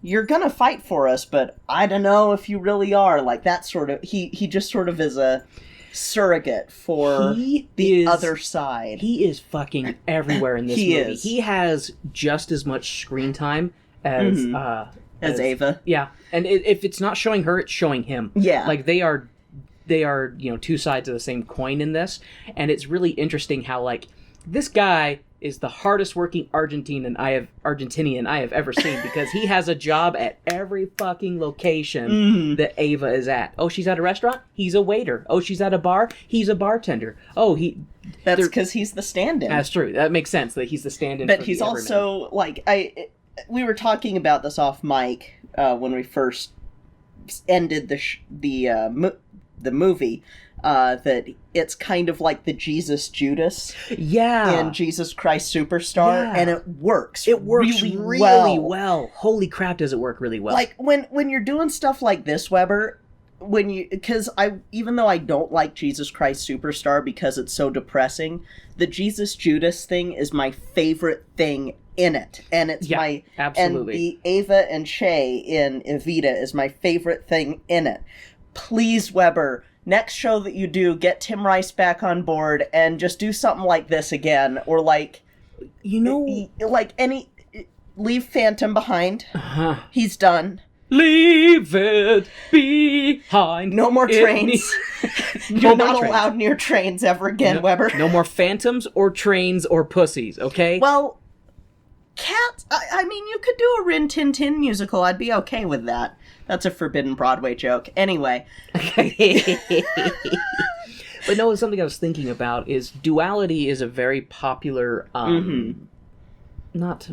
you're gonna fight for us, but I don't know if you really are. Like, that sort of... He just sort of is a surrogate for the other side. He is fucking everywhere in this movie. He has just as much screen time as... as Ava. Yeah. And if it's not showing her, it's showing him. Yeah. Like, they are, 2 sides of the same coin in this. And it's really interesting how, like, this guy... is the hardest working Argentinian I have ever seen, because he has a job at every fucking location that Ava is at. Oh, she's at a restaurant? He's a waiter. Oh, she's at a bar? He's a bartender. Oh, that's because he's the stand-in. That's true. That makes sense that he's the stand-in. But he's also like we were talking about this off mic when we first ended the movie. That it's kind of like the Jesus Judas in Jesus Christ Superstar, and it works. It works really well. Holy crap, does it work really well. Like, when you're doing stuff like this, Weber, because even though I don't like Jesus Christ Superstar because it's so depressing, the Jesus Judas thing is my favorite thing in it. And it's absolutely. And the Ava and Che in Evita is my favorite thing in it. Please, Weber, next show that you do, get Tim Rice back on board and just do something like this again, or like, leave Phantom behind. He's done. Leave it behind. No more trains. You're not allowed near trains ever again, Weber. No more phantoms or trains or pussies, okay? Well, cats. I mean, you could do a Rin Tin Tin musical. I'd be okay with that. That's a forbidden Broadway joke. Anyway. But no, something I was thinking about is duality is a very popular, not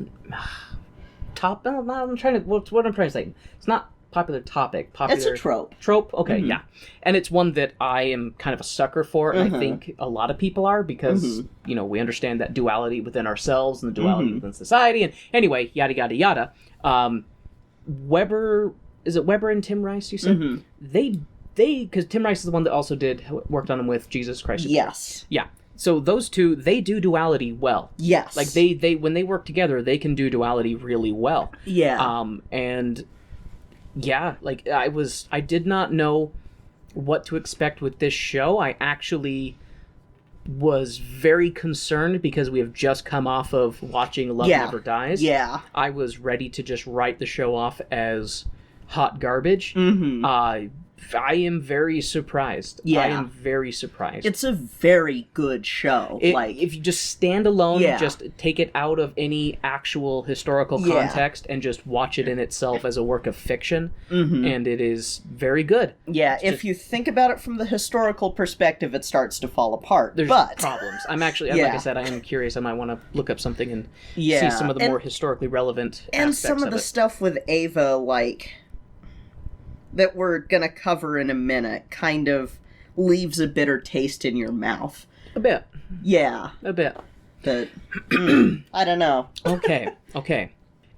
top. No, I'm trying to. What I'm trying to say. It's not popular topic. Popular. It's a trope. Trope. Okay, yeah, and it's one that I am kind of a sucker for, and I think a lot of people are because we understand that duality within ourselves and the duality within society. And anyway, yada yada yada. Weber, is it Weber and Tim Rice? You said they because Tim Rice is the one that also worked on him with Jesus Christ. Yes. Yeah. So those two, they do duality well. Yes. Like they when they work together, they can do duality really well. Yeah. And yeah, like I did not know what to expect with this show. I actually was very concerned because we have just come off of watching Love Never Dies. Yeah. I was ready to just write the show off as hot garbage. I am very surprised. Yeah. I am very surprised. It's a very good show. If you just stand alone, just take it out of any actual historical context and just watch it in itself as a work of fiction, and it is very good. Yeah, if you think about it from the historical perspective, it starts to fall apart. There's problems. I'm actually, like I said, I am curious. I might want to look up something and see some of the more historically relevant aspects and some of the stuff with Ava, that we're gonna cover in a minute, kind of leaves a bitter taste in your mouth. A bit. Yeah. A bit. But, I don't know. Okay.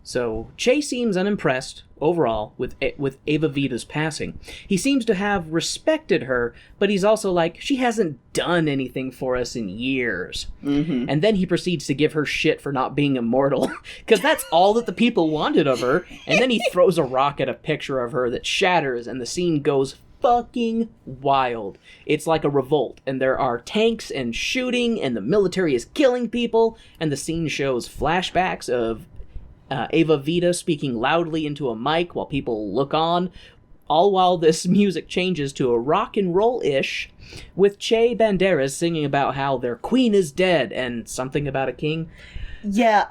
So, Che seems unimpressed, overall, with Ava Vita's passing. He seems to have respected her, but he's also like, she hasn't done anything for us in years. And then he proceeds to give her shit for not being immortal, because that's all that the people wanted of her, and then he throws a rock at a picture of her that shatters, and the scene goes fucking wild. It's like a revolt, and there are tanks and shooting, and the military is killing people, and the scene shows flashbacks of Ava Vita speaking loudly into a mic while people look on, all while this music changes to a rock and roll-ish, with Che Banderas singing about how their queen is dead and something about a king. Yeah,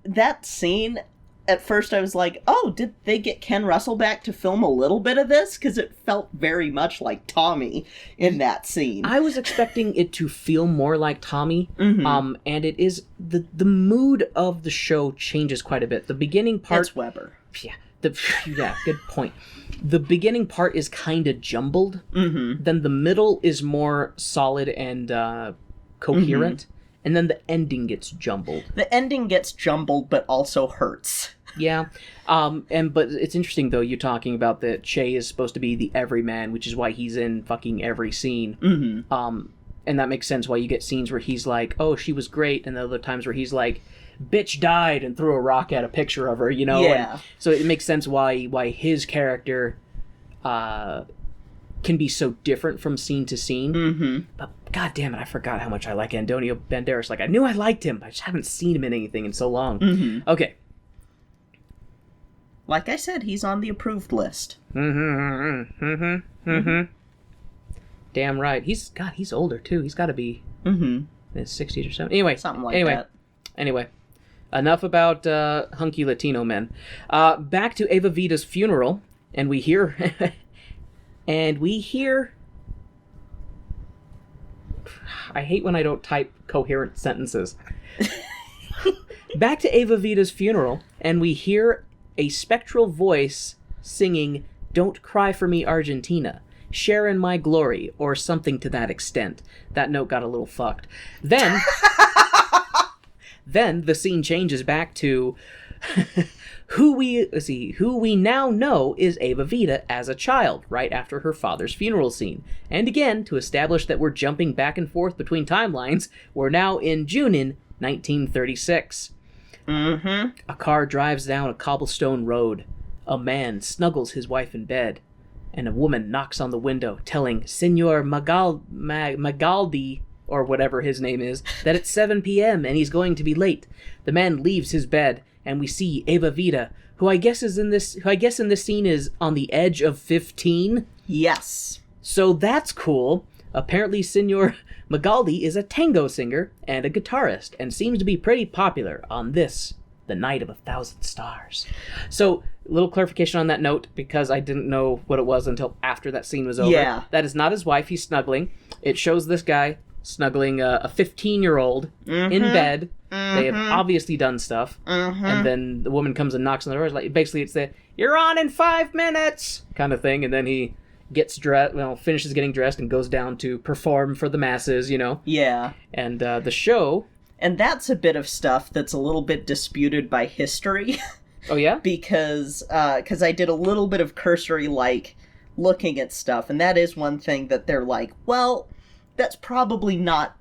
that scene, at first I was like, oh, did they get Ken Russell back to film a little bit of this? Because it felt very much like Tommy in that scene. I was expecting it to feel more like Tommy, and it is, the mood of the show changes quite a bit. The beginning part... It's Weber. Yeah, good point. The beginning part is kind of jumbled, then the middle is more solid and coherent, and then the ending gets jumbled. The ending gets jumbled, but also hurts. Yeah, but it's interesting though. You're talking about that Che is supposed to be the everyman, which is why he's in fucking every scene. And that makes sense why you get scenes where he's like, "Oh, she was great," and the other times where he's like, "Bitch died," and threw a rock at a picture of her. Yeah. And so it makes sense why his character can be so different from scene to scene. But god damn it, I forgot how much I like Antonio Banderas. Like, I knew I liked him, but I just haven't seen him in anything in so long. Okay. Like I said, he's on the approved list. Damn right. He's older too. He's got to be in his 60s or something. Anyway, something like that. Anyway, enough about hunky Latino men. Back to Ava Vita's funeral, and we hear, I hate when I don't type coherent sentences. Back to Ava Vita's funeral, and we hear a spectral voice singing, "Don't Cry for Me, Argentina. Share in my glory," or something to that extent. That note got a little fucked. Then the scene changes back to who we now know is Ava Vita as a child, right after her father's funeral scene. And again, to establish that we're jumping back and forth between timelines, we're now in Junin 1936. A car drives down a cobblestone road. A man snuggles his wife in bed. and a woman knocks on the window, telling Senor Magaldi, or whatever his name is, that it's 7 p.m. and he's going to be late. The man leaves his bed, and we see Evita, who I guess in this scene is on the edge of 15. Yes. So that's cool. Apparently, Senor Magaldi is a tango singer and a guitarist, and seems to be pretty popular on this, the night of 1,000 stars. So, a little clarification on that note, because I didn't know what it was until after that scene was over. Yeah. That is not his wife. He's snuggling. It shows this guy snuggling a 15-year-old in bed. They have obviously done stuff. And then the woman comes and knocks on the door. Like, basically, it's the, "You're on in 5 minutes" kind of thing. And then he gets dressed, finishes getting dressed and goes down to perform for the masses, Yeah. And the show... And that's a bit of stuff that's a little bit disputed by history. Oh, yeah? Because I did a little bit of cursory, looking at stuff. And that is one thing that they're like, well, that's probably not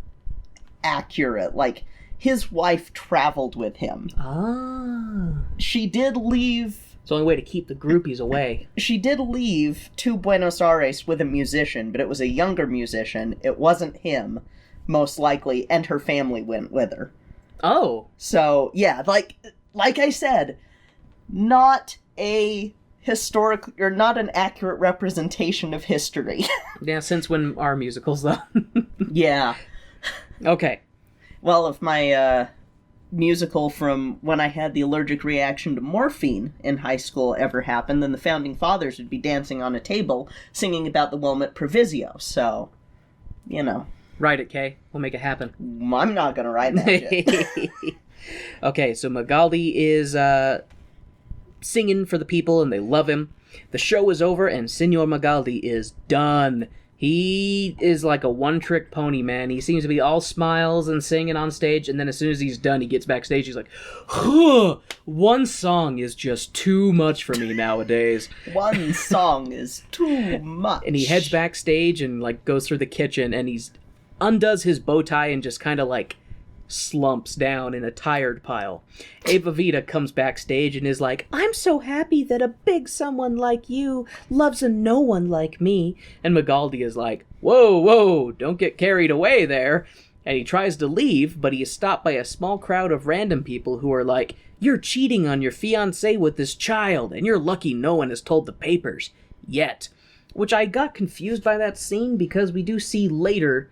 accurate. Like, his wife traveled with him. Ah. She did leave... It's the only way to keep the groupies away. She did leave to Buenos Aires with a musician, but it was a younger musician. It wasn't him, most likely, and her family went with her. Oh. So, yeah, like I said, not a historic, or not an accurate representation of history. Yeah, since when are musicals, though? Yeah. Okay. Well, if my musical from when I had the allergic reaction to morphine in high school ever happened, then the Founding Fathers would be dancing on a table singing about the Wilmot Provisio. So, Write it, Kay. We'll make it happen. I'm not going to write that shit. Okay, so Magaldi is singing for the people, and they love him. The show is over, and Senor Magaldi is done. He is like a one-trick pony, man. He seems to be all smiles and singing on stage, and then as soon as he's done, he gets backstage. He's like, huh, one song is just too much for me nowadays. One song is too much. And he heads backstage and goes through the kitchen, and he's undoes his bow tie and just kind of slumps down in a tired pile. Evita comes backstage and is like, "I'm so happy that a big someone like you loves a no one like me." And Magaldi is like, whoa, don't get carried away there. And he tries to leave, but he is stopped by a small crowd of random people who are like, "You're cheating on your fiancé with this child, and you're lucky no one has told the papers yet." Which I got confused by that scene, because we do see later,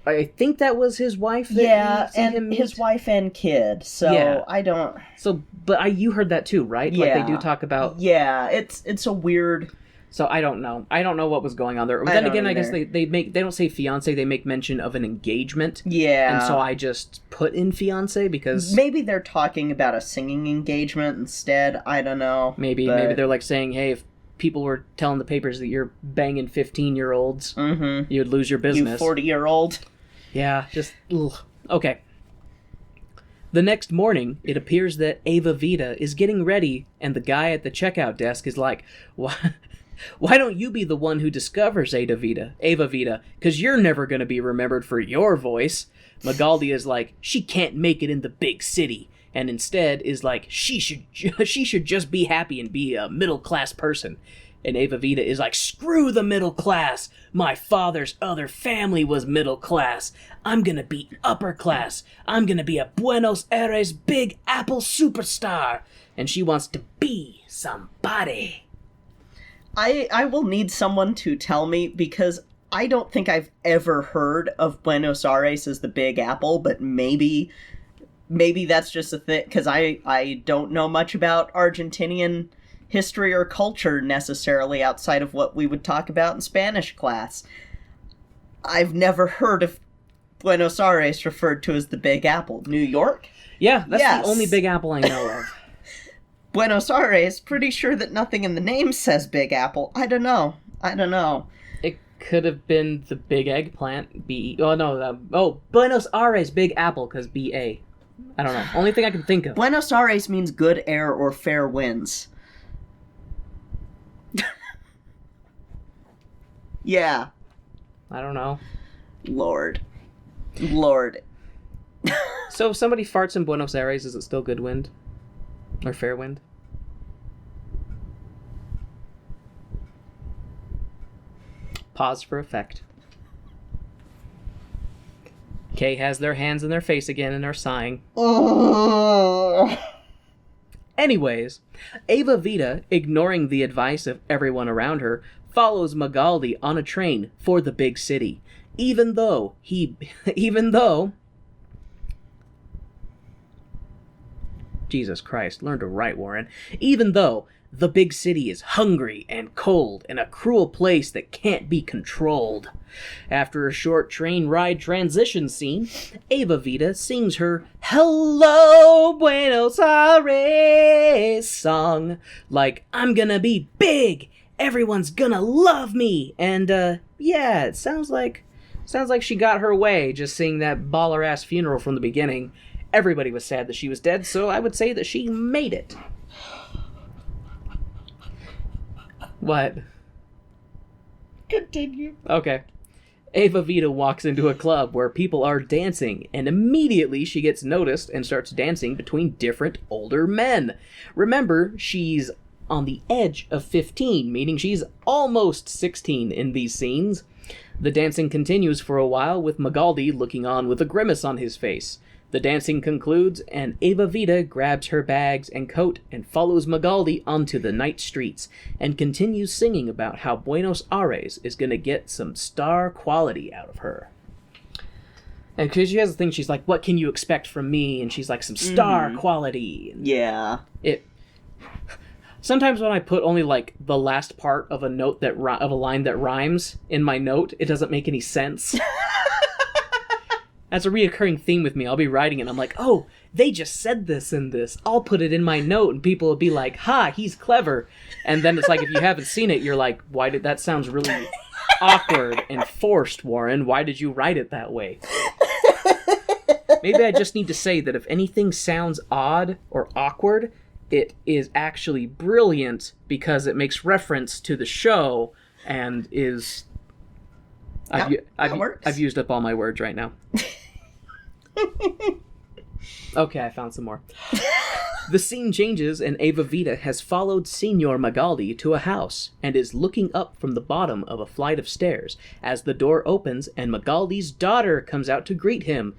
I think that was his wife. And his wife and kid. So Yeah. I don't. So, but you heard that too, right? Yeah. They do talk about. Yeah, it's a weird. So I don't know. I don't know what was going on there. But I then don't again, I guess either. they don't say fiance. They make mention of an engagement. Yeah. And so I just put in fiance because Maybe they're talking about a singing engagement instead. I don't know. maybe but- they're saying, hey, if people were telling the papers that you're banging 15-year-olds, Mhm. you'd lose your business. You 40-year-old. Yeah, just ugh. Okay. The next morning, it appears that Evita is getting ready, and the guy at the checkout desk is like, Why don't you be the one who discovers Evita? Because you're never going to be remembered for your voice. Magaldi is like, she can't make it in the big city, and instead is like, she should just be happy and be a middle-class person. And Evita is like, screw the middle class. My father's other family was middle class. I'm gonna be upper class. I'm gonna be a Buenos Aires Big Apple superstar. And she wants to be somebody. I will need someone to tell me, because I don't think I've ever heard of Buenos Aires as the Big Apple, but maybe that's just a thing, because I don't know much about Argentinian history or culture necessarily outside of what we would talk about in Spanish class. I've never heard of Buenos Aires referred to as the Big Apple. New York? Yeah, that's Yes. the only Big Apple I know of. Buenos Aires, pretty sure that nothing in the name says Big Apple. I don't know. It could have been the Big Eggplant, B. Oh, no. Buenos Aires Big Apple, because B-A. I don't know. Only thing I can think of. Buenos Aires means good air or fair winds. Yeah. I don't know. Lord. So if somebody farts in Buenos Aires, is it still good wind? Or fair wind? Pause for effect. Kay has their hands in their face again and are sighing. Anyways, Evita, ignoring the advice of everyone around her, follows Magaldi on a train for the big city, even though Jesus Christ, learn to write, Warren. Even though the big city is hungry and cold and a cruel place that can't be controlled. After a short train ride transition scene, Evita sings her Hello Buenos Aires song like, I'm gonna be big, everyone's gonna love me, and yeah, it sounds like she got her way just seeing that baller-ass funeral from the beginning. Everybody was sad that she was dead, so I would say that she made it. What? Continue. Okay. Evita walks into a club where people are dancing, and immediately she gets noticed and starts dancing between different older men. Remember, she's on the edge of 15, meaning she's almost 16 in these scenes. The dancing continues for a while, with Magaldi looking on with a grimace on his face. The dancing concludes, and Evita grabs her bags and coat and follows Magaldi onto the night streets, and continues singing about how Buenos Aires is going to get some star quality out of her. And because she has the thing, she's like, what can you expect from me? And she's like, some star quality. And yeah. Sometimes when I put only like the last part of a note of a line that rhymes in my note, it doesn't make any sense. That's a reoccurring theme with me. I'll be writing it and I'm like, oh, they just said this in this. I'll put it in my note and people will be like, ha, he's clever. And then it's like, if you haven't seen it, you're like, why did that sounds really awkward and forced, Warren? Why did you write it that way? Maybe I just need to say that if anything sounds odd or awkward, it is actually brilliant because it makes reference to the show and is... I've used up all my words right now. Okay, I found some more. The scene changes and Evita has followed Signor Magaldi to a house and is looking up from the bottom of a flight of stairs as the door opens and Magaldi's daughter comes out to greet him,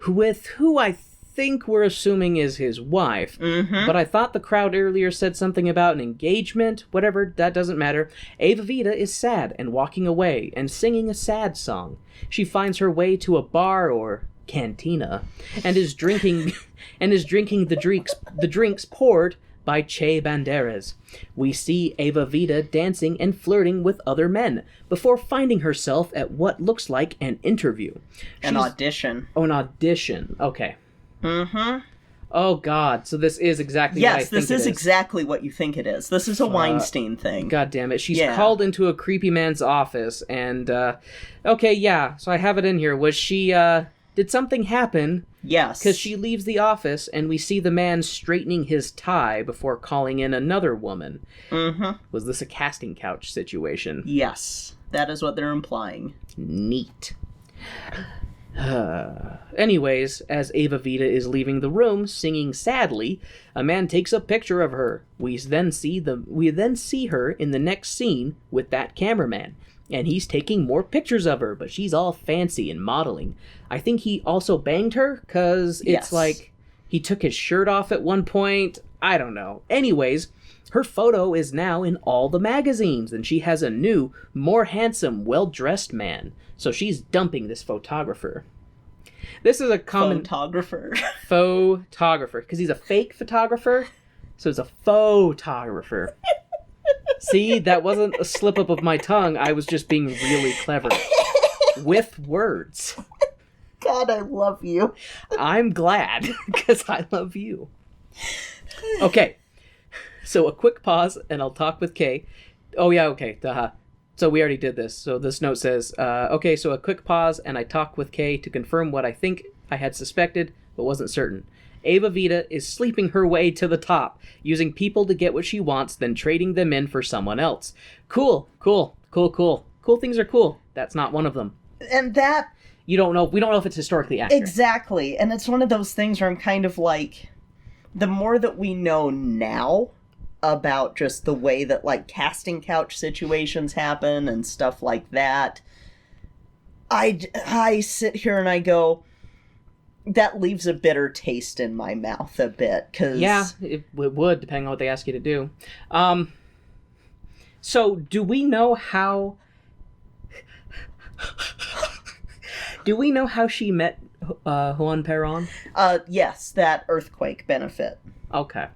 with who I think we're assuming is his wife. But I thought the crowd earlier said something about an engagement. Whatever, that doesn't matter. Evita is sad and walking away and singing a sad song. She finds her way to a bar or cantina and is drinking the drinks poured by Che Banderas. We see Evita dancing and flirting with other men before finding herself at what looks like an interview. An audition. Oh, an audition. Okay. Oh, God. So this is exactly what I think it is. Yes, this is exactly what you think it is. This is a Weinstein thing. God damn it. She's called into a creepy man's office, and, okay, yeah, so I have it in here. Was she, did something happen? Yes. Because she leaves the office, and we see the man straightening his tie before calling in another woman. Was this a casting couch situation? Yes. That is what they're implying. Neat. Anyways, as Evita is leaving the room, singing sadly, a man takes a picture of her. We then see her in the next scene with that cameraman, and he's taking more pictures of her, but she's all fancy and modeling. I think he also banged her, because it's like he took his shirt off at one point. I don't know. Anyways, her photo is now in all the magazines, and she has a new, more handsome, well-dressed man. So she's dumping this photographer. This is a common... Photographer. Photographer. Because he's a fake photographer, so it's a photographer. See, that wasn't a slip-up of my tongue. I was just being really clever. With words. God, I love you. I'm glad, because I love you. Okay. So a quick pause, and I'll talk with Kay. Oh, yeah, okay. So we already did this. So this note says, okay, so a quick pause, and I talk with Kay to confirm what I think I had suspected, but wasn't certain. Evita is sleeping her way to the top, using people to get what she wants, then trading them in for someone else. Cool. Cool things are cool. That's not one of them. And that... We don't know if it's historically accurate. Exactly. And it's one of those things where I'm kind of like, the more that we know now about just the way that, like, casting couch situations happen and stuff like that. I sit here and I go, that leaves a bitter taste in my mouth a bit, because... Yeah, it would, depending on what they ask you to do. So, do we know how... Do we know how she met Juan Perón? Yes, that earthquake benefit. Okay.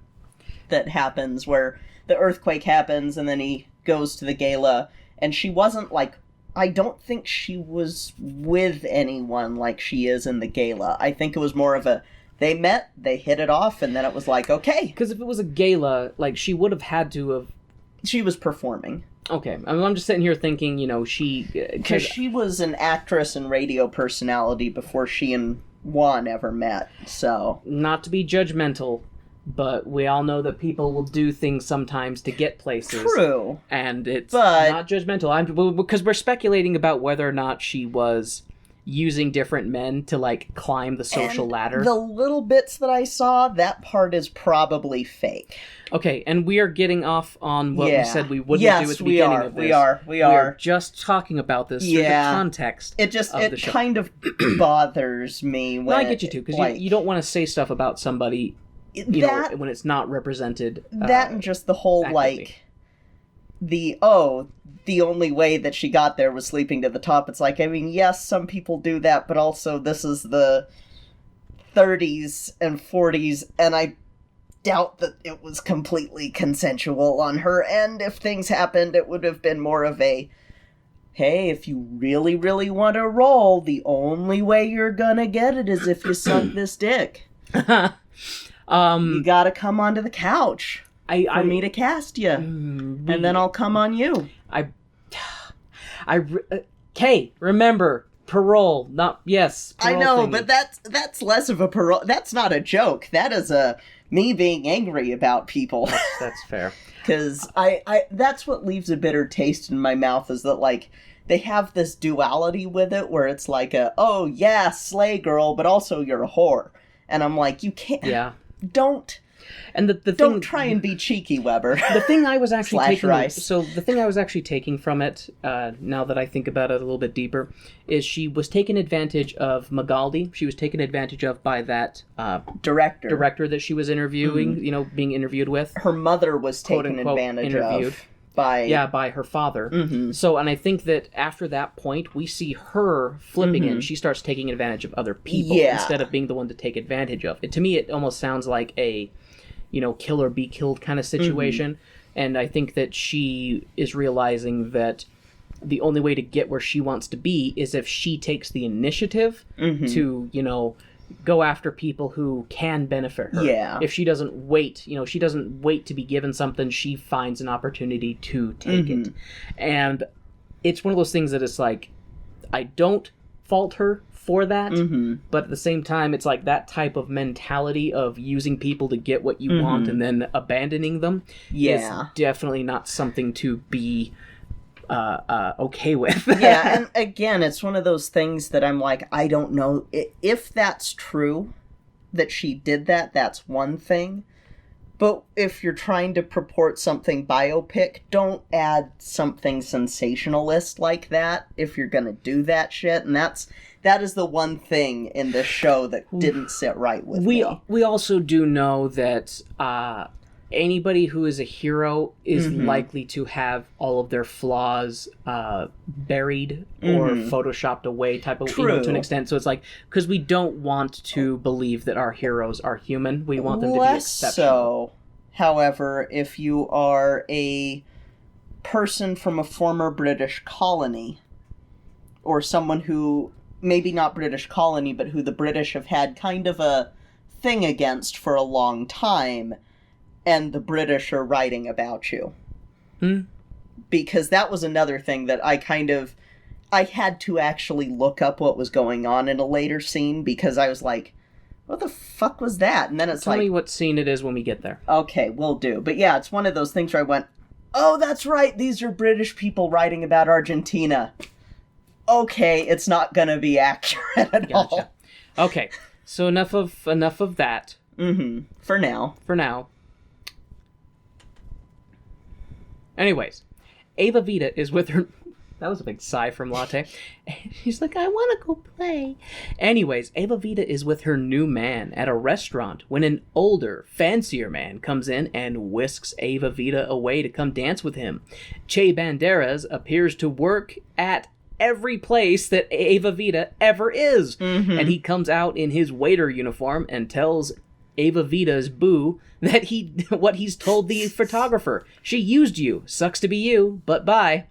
That happens where the earthquake happens and then he goes to the gala, and she wasn't, like... I don't think she was with anyone like she is in the gala. I think it was more of a, they met, they hit it off, and then it was like, okay. Because if it was a gala, like, she would have had to have... She was performing. Okay. I mean, I'm just sitting here thinking, you know, Because she was an actress and radio personality before she and Juan ever met, so... Not to be judgmental, but we all know that people will do things sometimes to get places. True. And it's But... not judgmental. Because we're speculating about whether or not she was using different men to, like, climb the social ladder. The little bits that I saw, that part is probably fake. Okay, and we are getting off on what we said we wouldn't do at the beginning of this. We are. We're just talking about this through the context It just, of the it show. kind of bothers me when... No, I get you too, because like, you don't want to say stuff about somebody... You know, when it's not represented. That and just the whole, actively. like, the only way that she got there was sleeping to the top. It's like, I mean, yes, some people do that, but also this is the 30s and 40s, and I doubt that it was completely consensual on her end. If things happened, it would have been more of a, hey, if you really, really want to roll, the only way you're gonna get it is if you suck this dick. You gotta come onto the couch for me to cast you, and then I'll come on you. Kay, remember, parole, not, yes, I parole know, thingy. but that's less of a parole. That's not a joke. That is me being angry about people. That's fair. Because I that's what leaves a bitter taste in my mouth, is that, like, they have this duality with it where it's like oh yeah, slay girl, but also you're a whore. And I'm like, you can't... Yeah. Don't try and be cheeky, Weber. The thing I was actually taking... Rice. So the thing I was actually taking from it, now that I think about it a little bit deeper, is she was taken advantage of Magaldi. She was taken advantage of by that... director that she was interviewing, you know, being interviewed with. Her mother was taken quote-unquote advantage interviewed. of. By her father. Mm-hmm. So, and I think that after that point, we see her flipping it. She starts taking advantage of other people instead of being the one to take advantage of. To me, it almost sounds like a, you know, kill or be killed kind of situation. And I think that she is realizing that the only way to get where she wants to be is if she takes the initiative to, you know, go after people who can benefit her. Yeah. If she doesn't wait, you know, she doesn't wait to be given something, she finds an opportunity to take it. And it's one of those things that it's like, I don't fault her for that, but at the same time, it's like that type of mentality of using people to get what you want and then abandoning them is definitely not something to be okay with. Yeah, and again, it's one of those things that I'm like, I don't know. If that's true, that she did that, that's one thing. But if you're trying to purport something biopic, don't add something sensationalist like that if you're gonna do that shit. And that is the one thing in this show that didn't sit right with me. We also do know that anybody who is a hero is likely to have all of their flaws buried or photoshopped away type of, you know, to an extent. So it's like, because we don't want to believe that our heroes are human. We want them to be exceptional. So, however, if you are a person from a former British colony, or someone who, maybe not British colony, but who the British have had kind of a thing against for a long time, and the British are writing about you. Because that was another thing that I had to actually look up what was going on in a later scene, because I was like, what the fuck was that? And then it's Tell me what scene it is when we get there. Okay, will do. But yeah, it's one of those things where I went, oh, that's right, these are British people writing about Argentina. Okay, it's not gonna be accurate at all. Okay, so enough of that. For now. Anyways, Ava Vita is with her... That was a big sigh from Latte. She's like, I want to go play. Anyways, Ava Vita is with her new man at a restaurant when an older, fancier man comes in and whisks Ava Vita away to come dance with him. Che Banderas appears to work at every place that Ava Vita ever is. And he comes out in his waiter uniform and tells Ava Vita's boo that what he's told the photographer. She used you. Sucks to be you, but bye.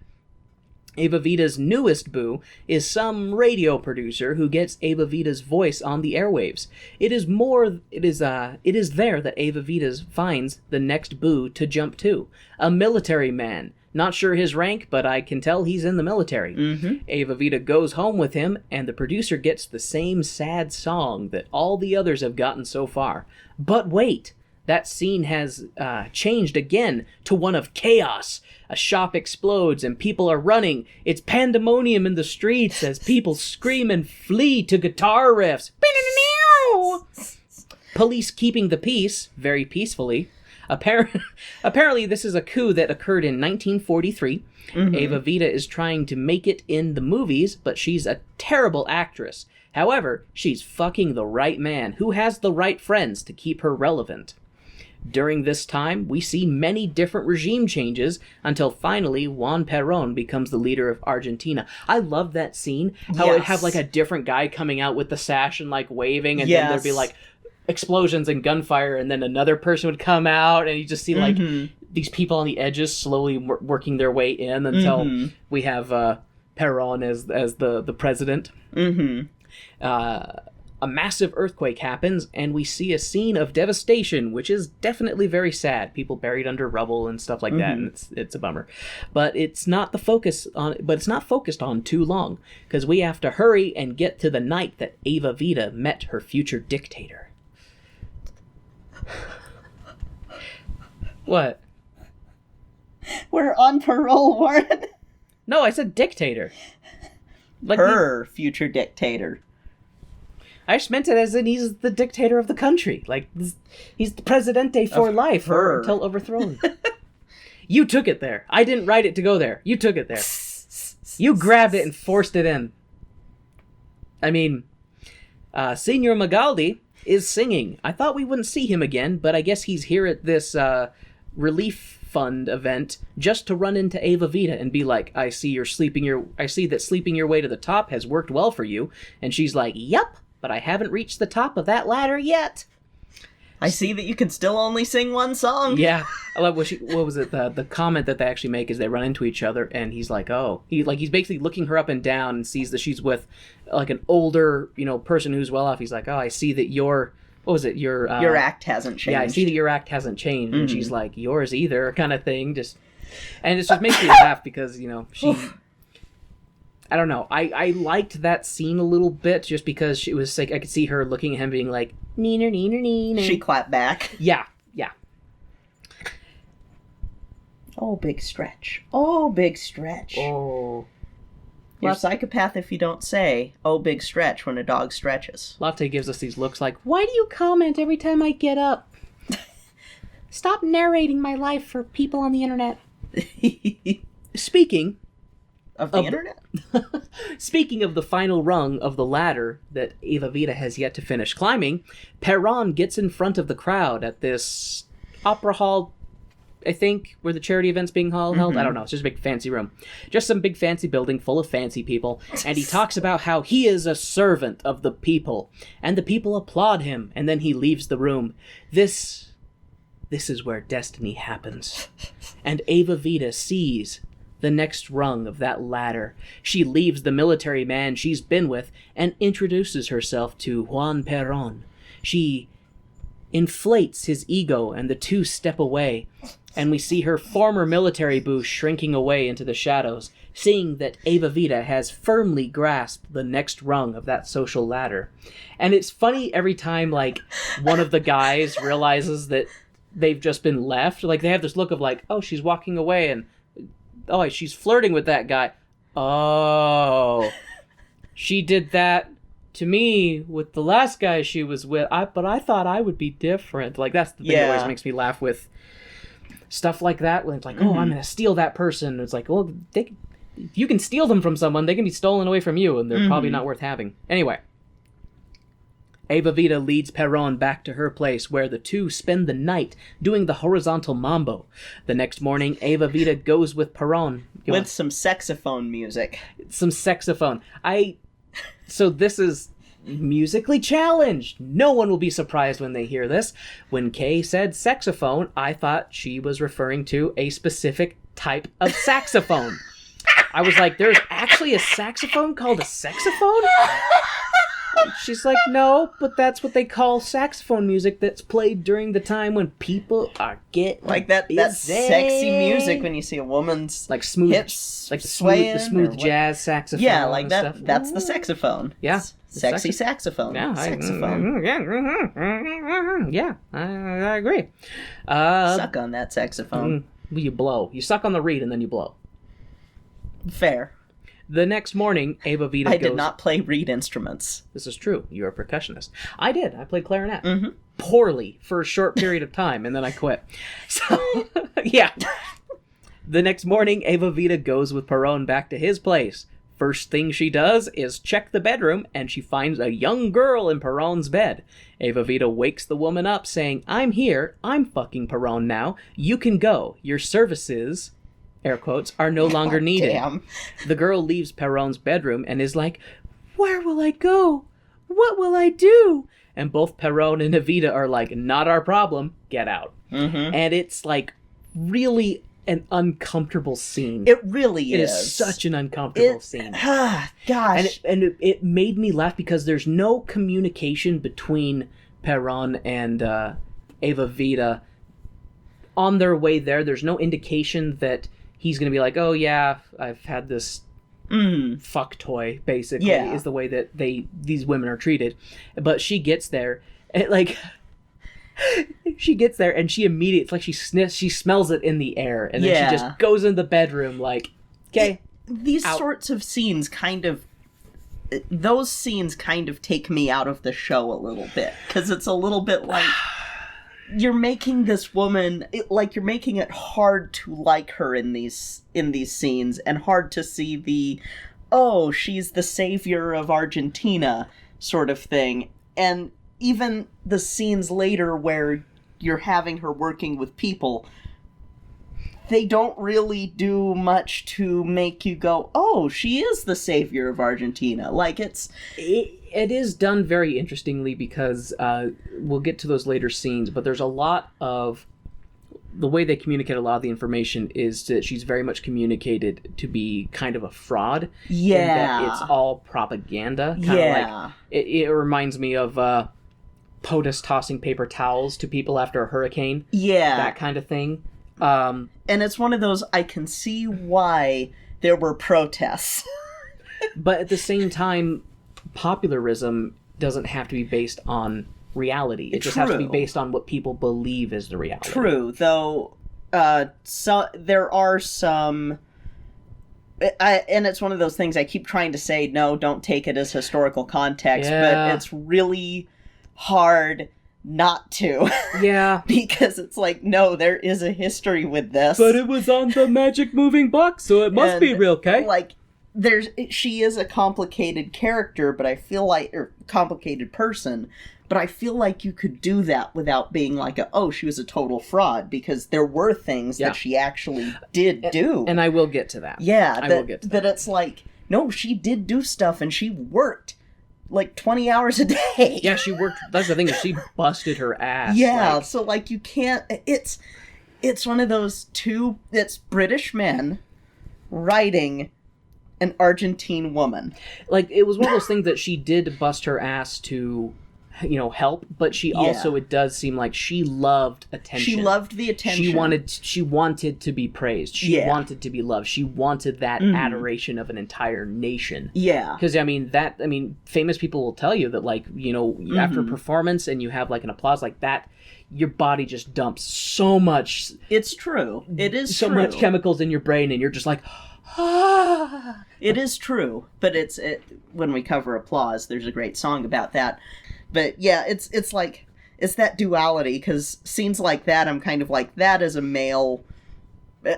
Ava Vita's newest boo is some radio producer who gets Ava Vita's voice on the airwaves. It is there that Ava Vita finds the next boo to jump to. A military man. Not sure his rank, but I can tell he's in the military. Ava Vita goes home with him, and the producer gets the same sad song that all the others have gotten so far. But wait! That scene has changed again to one of chaos. A shop explodes and people are running. It's pandemonium in the streets as people scream and flee to guitar riffs. Police keeping the peace, very peacefully. Apparently this is a coup that occurred in 1943. Ava Vita is trying to make it in the movies, but she's a terrible actress. However, she's fucking the right man who has the right friends to keep her relevant. During this time, we see many different regime changes until finally Juan Perón becomes the leader of Argentina. I love that scene. How it'd have like a different guy coming out with the sash and like waving, and then there'd be like explosions and gunfire, and then another person would come out, and you just see like these people on the edges slowly working their way in until we have Perón as the president. A massive earthquake happens, and we see a scene of devastation, which is definitely very sad. People buried under rubble and stuff like that, and it's a bummer. But it's not focused on too long, because we have to hurry and get to the night that Ava Vita met her future dictator. What? We're on parole, Warren. No, I said dictator. Like her future dictator. I just meant it as in he's the dictator of the country. Like, he's the presidente for life or until overthrown. You took it there. I didn't write it to go there. You took it there. You grabbed it and forced it in. I mean, Senor Magaldi is singing. I thought we wouldn't see him again, but I guess he's here at this relief fund event just to run into Ava Vita and be like, I see that sleeping your way to the top has worked well for you. And she's like, yup. But I haven't reached the top of that ladder yet. I see that you can still only sing one song. Yeah. I love what was it? The comment that they actually make is they run into each other, and he's like, oh. He's basically looking her up and down and sees that she's with like an older, person who's well off. He's like, oh, I see that your act hasn't changed. Yeah, I see that your act hasn't changed. And she's like, yours either, kind of thing. And it just makes me laugh because, she... I don't know. I liked that scene a little bit just because she was like, I could see her looking at him being like, neener, neener, neener. She clapped back. Yeah. Oh, big stretch. Oh, big stretch. Oh. You're a psychopath if you don't say, oh, big stretch, when a dog stretches. Latte gives us these looks like, why do you comment every time I get up? Stop narrating my life for people on the internet. Speaking... Of the internet? Speaking of the final rung of the ladder that Ava Vita has yet to finish climbing, Perón gets in front of the crowd at this opera hall, I think, where the charity event's being held. I don't know. It's just a big fancy room. Just some big fancy building full of fancy people. And he talks about how he is a servant of the people. And the people applaud him. And then he leaves the room. This is where destiny happens. And Ava Vita sees the next rung of that ladder. She leaves the military man she's been with and introduces herself to Juan Perón. She inflates his ego and the two step away, and we see her former military boo shrinking away into the shadows, seeing that Ava Vita has firmly grasped the next rung of that social ladder. And it's funny every time, like, one of the guys realizes that they've just been left. Like, they have this look of like, oh, she's walking away, and oh, she's flirting with that guy. Oh, she did that to me with the last guy she was with. But I thought I would be different. Like, that's the thing that always makes me laugh with stuff like that. When it's like, oh, I'm going to steal that person. It's like, well, if you can steal them from someone, they can be stolen away from you, and they're probably not worth having. Anyway. Evita leads Perron back to her place, where the two spend the night doing the horizontal mambo. The next morning, Evita goes with Perron. With some saxophone music. Some saxophone. So this is musically challenged. No one will be surprised when they hear this. When Kay said saxophone, I thought she was referring to a specific type of saxophone. I was like, there's actually a saxophone called a saxophone? She's like, no, but that's what they call saxophone music that's played during the time when people are getting like that sexy music when you see a woman's like smooth hips, like the smooth jazz saxophone. Yeah, like that. Stuff. That's the saxophone. Yeah, sexy saxophone. Yeah, saxophone. Yeah, I agree. Suck on that saxophone. You blow. You suck on the reed and then you blow. Fair. The next morning, Evita goes... I did not play reed instruments. This is true. You're a percussionist. I did. I played clarinet. Poorly for a short period of time, and then I quit. So, yeah. The next morning, Evita goes with Perron back to his place. First thing she does is check the bedroom, and she finds a young girl in Perron's bed. Evita wakes the woman up, saying, I'm here. I'm fucking Perron now. You can go. Your services... air quotes, are no longer needed. Damn. The girl leaves Perron's bedroom and is like, where will I go? What will I do? And both Perron and Evita are like, not our problem, get out. And it's like really an uncomfortable scene. It really is. It is such an uncomfortable scene. Gosh. And it made me laugh because there's no communication between Perron and Evita on their way there. There's no indication that he's going to be like, oh yeah, I've had this fuck toy, basically, is the way that these women are treated. But she gets there, and she gets there, and she immediately, it's like she sniffs, she smells it in the air, and then she just goes in the bedroom like, okay. These sorts of scenes those scenes kind of take me out of the show a little bit, because it's a little bit like... You're making this woman you're making it hard to like her in these scenes, and hard to see she's the savior of Argentina sort of thing. And even the scenes later where you're having her working with people, they don't really do much to make you go, oh, she is the savior of Argentina. Like It is done very interestingly because we'll get to those later scenes, but there's a lot of... The way they communicate a lot of the information is that she's very much communicated to be kind of a fraud. Yeah. And that it's all propaganda. Kind of like, it reminds me of POTUS tossing paper towels to people after a hurricane. Yeah. That kind of thing. And it's one of those, I can see why there were protests. But at the same time... popularism doesn't have to be based on reality. It just has to be based on what people believe is the reality. True, though. So there are some, and it's one of those things I keep trying to say, no, don't take it as historical context, but it's really hard not to. Yeah. Because it's like, no, there is a history with this. But it was on the magic moving box, so it must be real, okay? Like, she is a complicated character, but I feel like, or complicated person, but I feel like you could do that without being like she was a total fraud, because there were things that she actually did do. And I will get to that. Yeah, I will get to that. That it's like, no, she did do stuff, and she worked like 20 hours a day. Yeah, she worked, that's the thing, is she busted her ass. Yeah, so like you can't, it's one of those it's British men writing an Argentine woman. Like, it was one of those things that she did bust her ass to, help, but she also, it does seem like she loved attention. She loved the attention. She wanted to be praised. She wanted to be loved. She wanted that adoration of an entire nation. Yeah. Because, famous people will tell you that, after a performance and you have, an applause like that, your body just dumps so much... It's true. It is so true. much chemicals in your brain, and you're just like... It is true, but when we cover applause, there's a great song about that. But yeah, it's like it's that duality, because scenes like that, I'm kind of like, that is a male,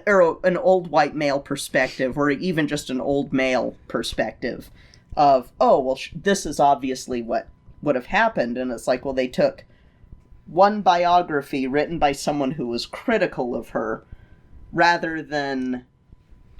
or an old white male perspective, or even just an old male perspective of, oh, well, this is obviously what would have happened. And it's like, well, they took one biography written by someone who was critical of her, rather than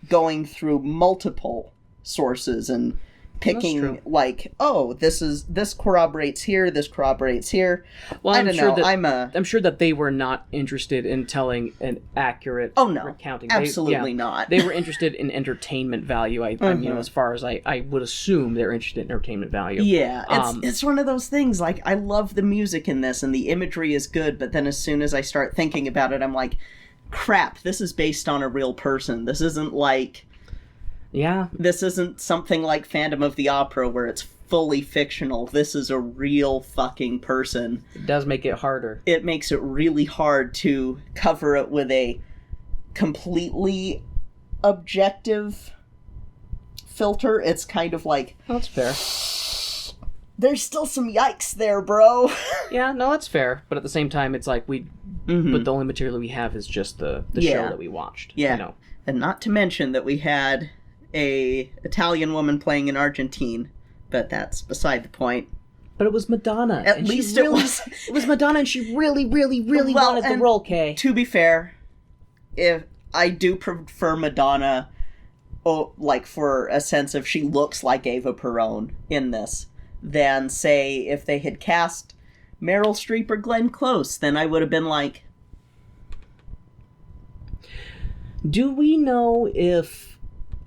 going through multiple sources and picking, like, oh, this corroborates here, this corroborates here. Well, I don't know. I'm sure that they were not interested in telling an accurate recounting. Absolutely not. They were interested in entertainment value. I mean, as far as I would assume they're interested in entertainment value. Yeah, it's one of those things, like, I love the music in this, and the imagery is good, but then as soon as I start thinking about it, I'm like, crap, this is based on a real person. This isn't like... Yeah. This isn't something like Phantom of the Opera where it's fully fictional. This is a real fucking person. It does make it harder. It makes it really hard to cover it with a completely objective filter. It's kind of like... That's fair. There's still some yikes there, bro. Yeah, no, that's fair. But at the same time, it's like but the only material we have is just the show that we watched. Yeah. You know? And not to mention that we had a Italian woman playing in Argentine, but that's beside the point. But it was Madonna. At least it was. It was Madonna, and she really, really, really wanted the role, Kay. To be fair, if I do prefer Madonna, like, for a sense of she looks like Eva Perón in this, than, say, if they had cast Meryl Streep or Glenn Close, then I would have been like... Do we know if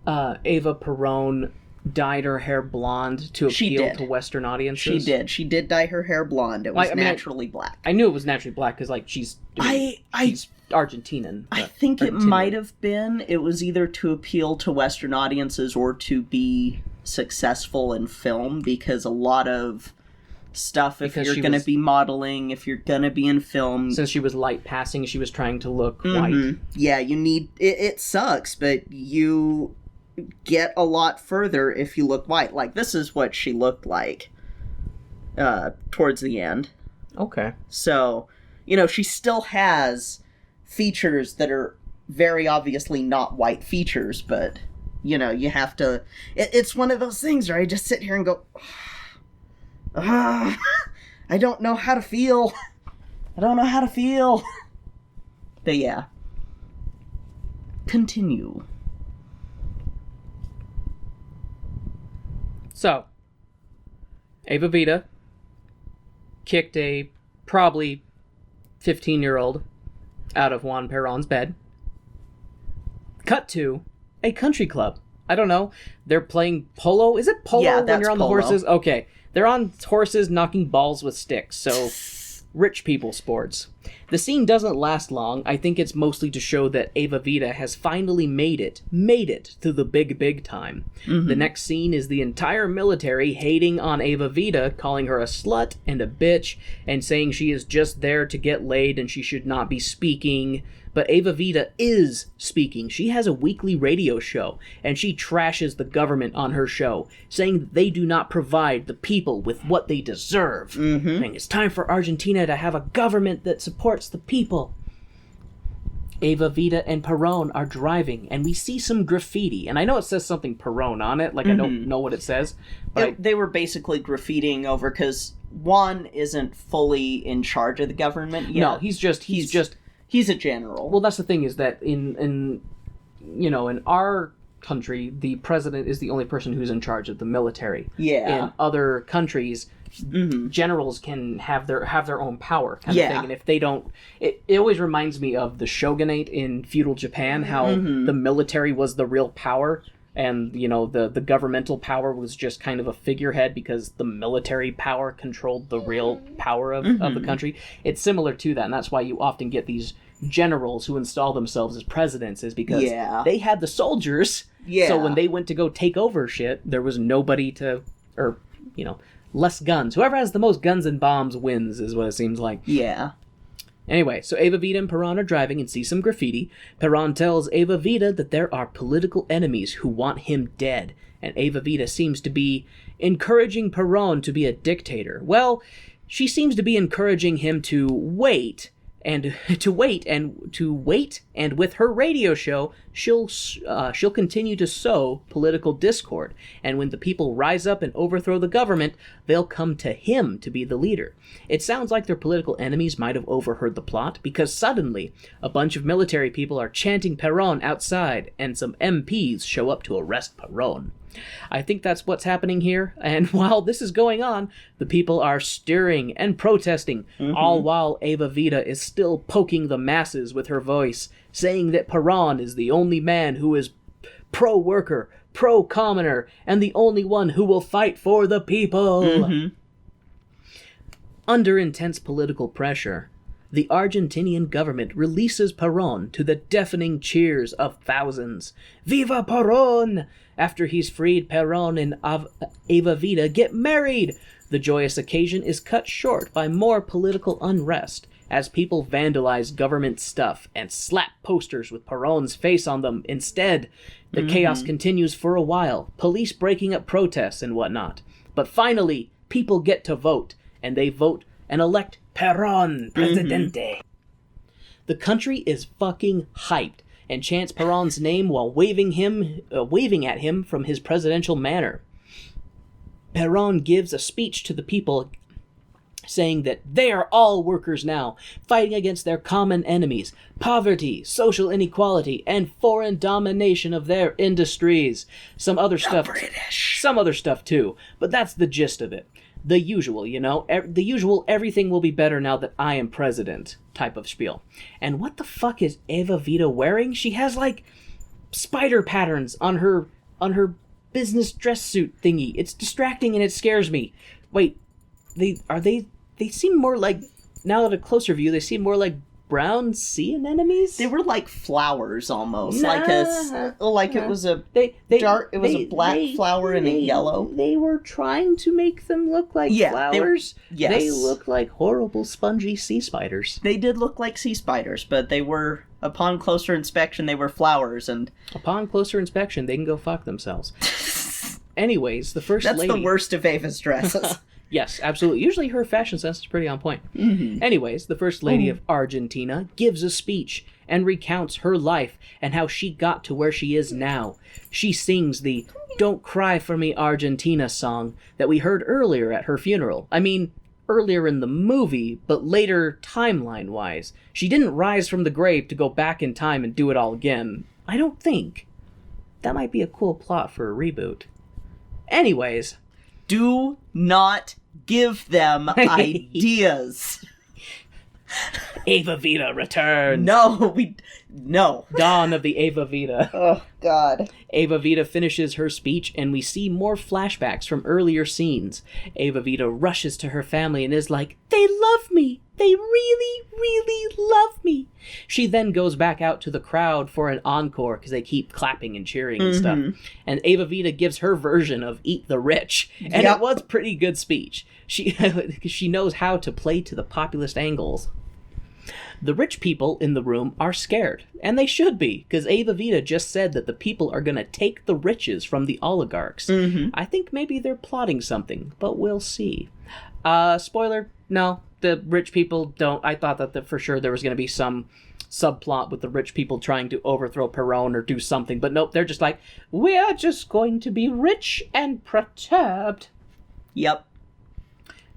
Eva Perón dyed her hair blonde to appeal to Western audiences? She did. She did dye her hair blonde. It was naturally black. I knew it was naturally black because, like, she's Argentinian. I think it might have been. It was either to appeal to Western audiences or to be successful in film, because a lot of stuff, if you're going to be modeling, if you're going to be in film... Since she was light passing, she was trying to look white. Yeah, you need... It sucks, but you get a lot further if you look white. Like, this is what she looked like towards the end. Okay. So, you know, she still has features that are very obviously not white features, but, you know, you have to... It's one of those things where I just sit here and go... I don't know how to feel. I don't know how to feel. But yeah. Continue. So, Evita kicked a probably 15-year-old out of Juan Perrón's bed. Cut to a country club. I don't know. They're playing polo. Is it polo when you're on the horses? Okay. They're on horses knocking balls with sticks, so rich people sports. The scene doesn't last long. I think it's mostly to show that Evita has finally made it to the big time. The next scene is the entire military hating on Evita, calling her a slut and a bitch, and saying she is just there to get laid and she should not be speaking. But Evita is speaking. She has a weekly radio show, and she trashes the government on her show, saying that they do not provide the people with what they deserve. Saying it's time for Argentina to have a government that supports the people. Evita and Perón are driving, and we see some graffiti. And I know it says something Perón on it, like I don't know what it says. But they were basically graffitiing over, because Juan isn't fully in charge of the government yet. No, he's a general. Well, that's the thing, is that in our country, the president is the only person who's in charge of the military. Yeah. In other countries, generals can have their own power kind of thing. And if they don't... It always reminds me of the shogunate in feudal Japan, how the military was the real power, and, you know, the governmental power was just kind of a figurehead because the military power controlled the real power of the country. It's similar to that, and that's why you often get these generals who install themselves as presidents, is because they had the soldiers. So when they went to go take over shit, there was nobody to... Or, you know, less guns. Whoever has the most guns and bombs wins, is what it seems like. Yeah. Anyway, so Evita and Perón are driving and see some graffiti. Perón tells Evita that there are political enemies who want him dead, and Evita seems to be encouraging Perón to be a dictator. Well, She seems to be encouraging him to wait, and with her radio show, she'll continue to sow political discord. And when the people rise up and overthrow the government, they'll come to him to be the leader. It sounds like their political enemies might have overheard the plot, because suddenly a bunch of military people are chanting Perón outside, and some MPs show up to arrest Perón. I think that's what's happening here, and while this is going on, the people are stirring and protesting, all while Evita is still poking the masses with her voice, saying that Perón is the only man who is pro-worker, pro-commoner, and the only one who will fight for the people. Under intense political pressure, the Argentinian government releases Perón to the deafening cheers of thousands. Viva Perón! After he's freed, Perón and Evita get married. The joyous occasion is cut short by more political unrest, as people vandalize government stuff and slap posters with Perón's face on them instead. The chaos continues for a while, police breaking up protests and whatnot. But finally, people get to vote, and they vote and elect Perón Presidente. The country is fucking hyped, and chants Perón's name while waving at him from his presidential manor. Perón gives a speech to the people saying that they are all workers now, fighting against their common enemies, poverty, social inequality, and foreign domination of their industries. Some other stuff too, but that's the gist of it. The usual, everything will be better now that I am president type of spiel. And what the fuck is Evita wearing? She has, like, spider patterns on her business dress suit thingy. It's distracting and it scares me. Wait, they seem more like, now at a closer view, they seem more like brown sea anemones? They were like flowers almost, it was a black flower and a yellow. They were trying to make them look like flowers. They look like horrible spongy sea spiders. They did look like sea spiders, but they were, upon closer inspection, they were flowers, and upon closer inspection, they can go fuck themselves. Anyways, the first lady... That's the worst of Ava's dresses. Yes, absolutely. Usually her fashion sense is pretty on point. Anyways, the First Lady of Argentina gives a speech and recounts her life and how she got to where she is now. She sings the Don't Cry For Me Argentina song that we heard earlier at her funeral. I mean, earlier in the movie, but later timeline-wise. She didn't rise from the grave to go back in time and do it all again. I don't think. That might be a cool plot for a reboot. Anyways... Do not give them ideas. Evita returns. No. Dawn of the Evita. Oh, God. Evita finishes her speech, and we see more flashbacks from earlier scenes. Evita rushes to her family and is like, they love me. They really, really love me. She then goes back out to the crowd for an encore because they keep clapping and cheering and stuff. And Evita gives her version of Eat the Rich. And it was a pretty good speech. She knows how to play to the populist angles. The rich people in the room are scared, and they should be, because Evita just said that the people are going to take the riches from the oligarchs. I think maybe they're plotting something, but we'll see. Spoiler, no, the rich people don't. I thought that for sure there was going to be some subplot with the rich people trying to overthrow Perón or do something, but nope, they're just like, we're just going to be rich and perturbed. Yep.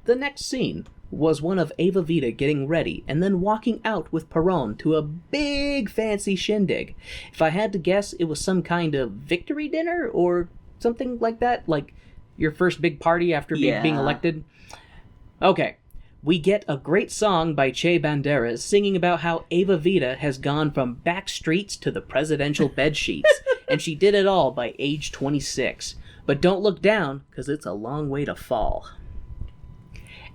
The next scene was one of Evita getting ready and then walking out with Perón to a big fancy shindig. If I had to guess, it was some kind of victory dinner or something like that, like your first big party after being elected. Okay, we get a great song by Che Banderas singing about how Evita has gone from back streets to the presidential bed sheets, and she did it all by age 26. But don't look down, because it's a long way to fall.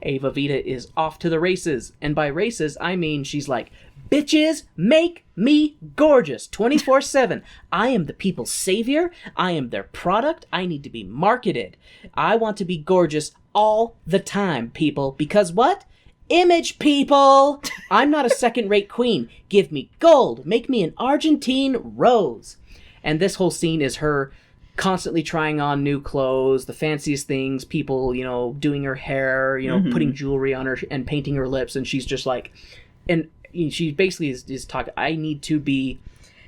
Evita is off to the races, and by races, I mean she's like, bitches, make me gorgeous 24/7. I am the people's savior. I am their product. I need to be marketed. I want to be gorgeous all the time, people, because what? Image, people! I'm not a second-rate queen. Give me gold. Make me an Argentine rose. And this whole scene is her constantly trying on new clothes, the fanciest things, people, doing her hair, putting jewelry on her and painting her lips, and she's just like, and she basically is talking, I need to be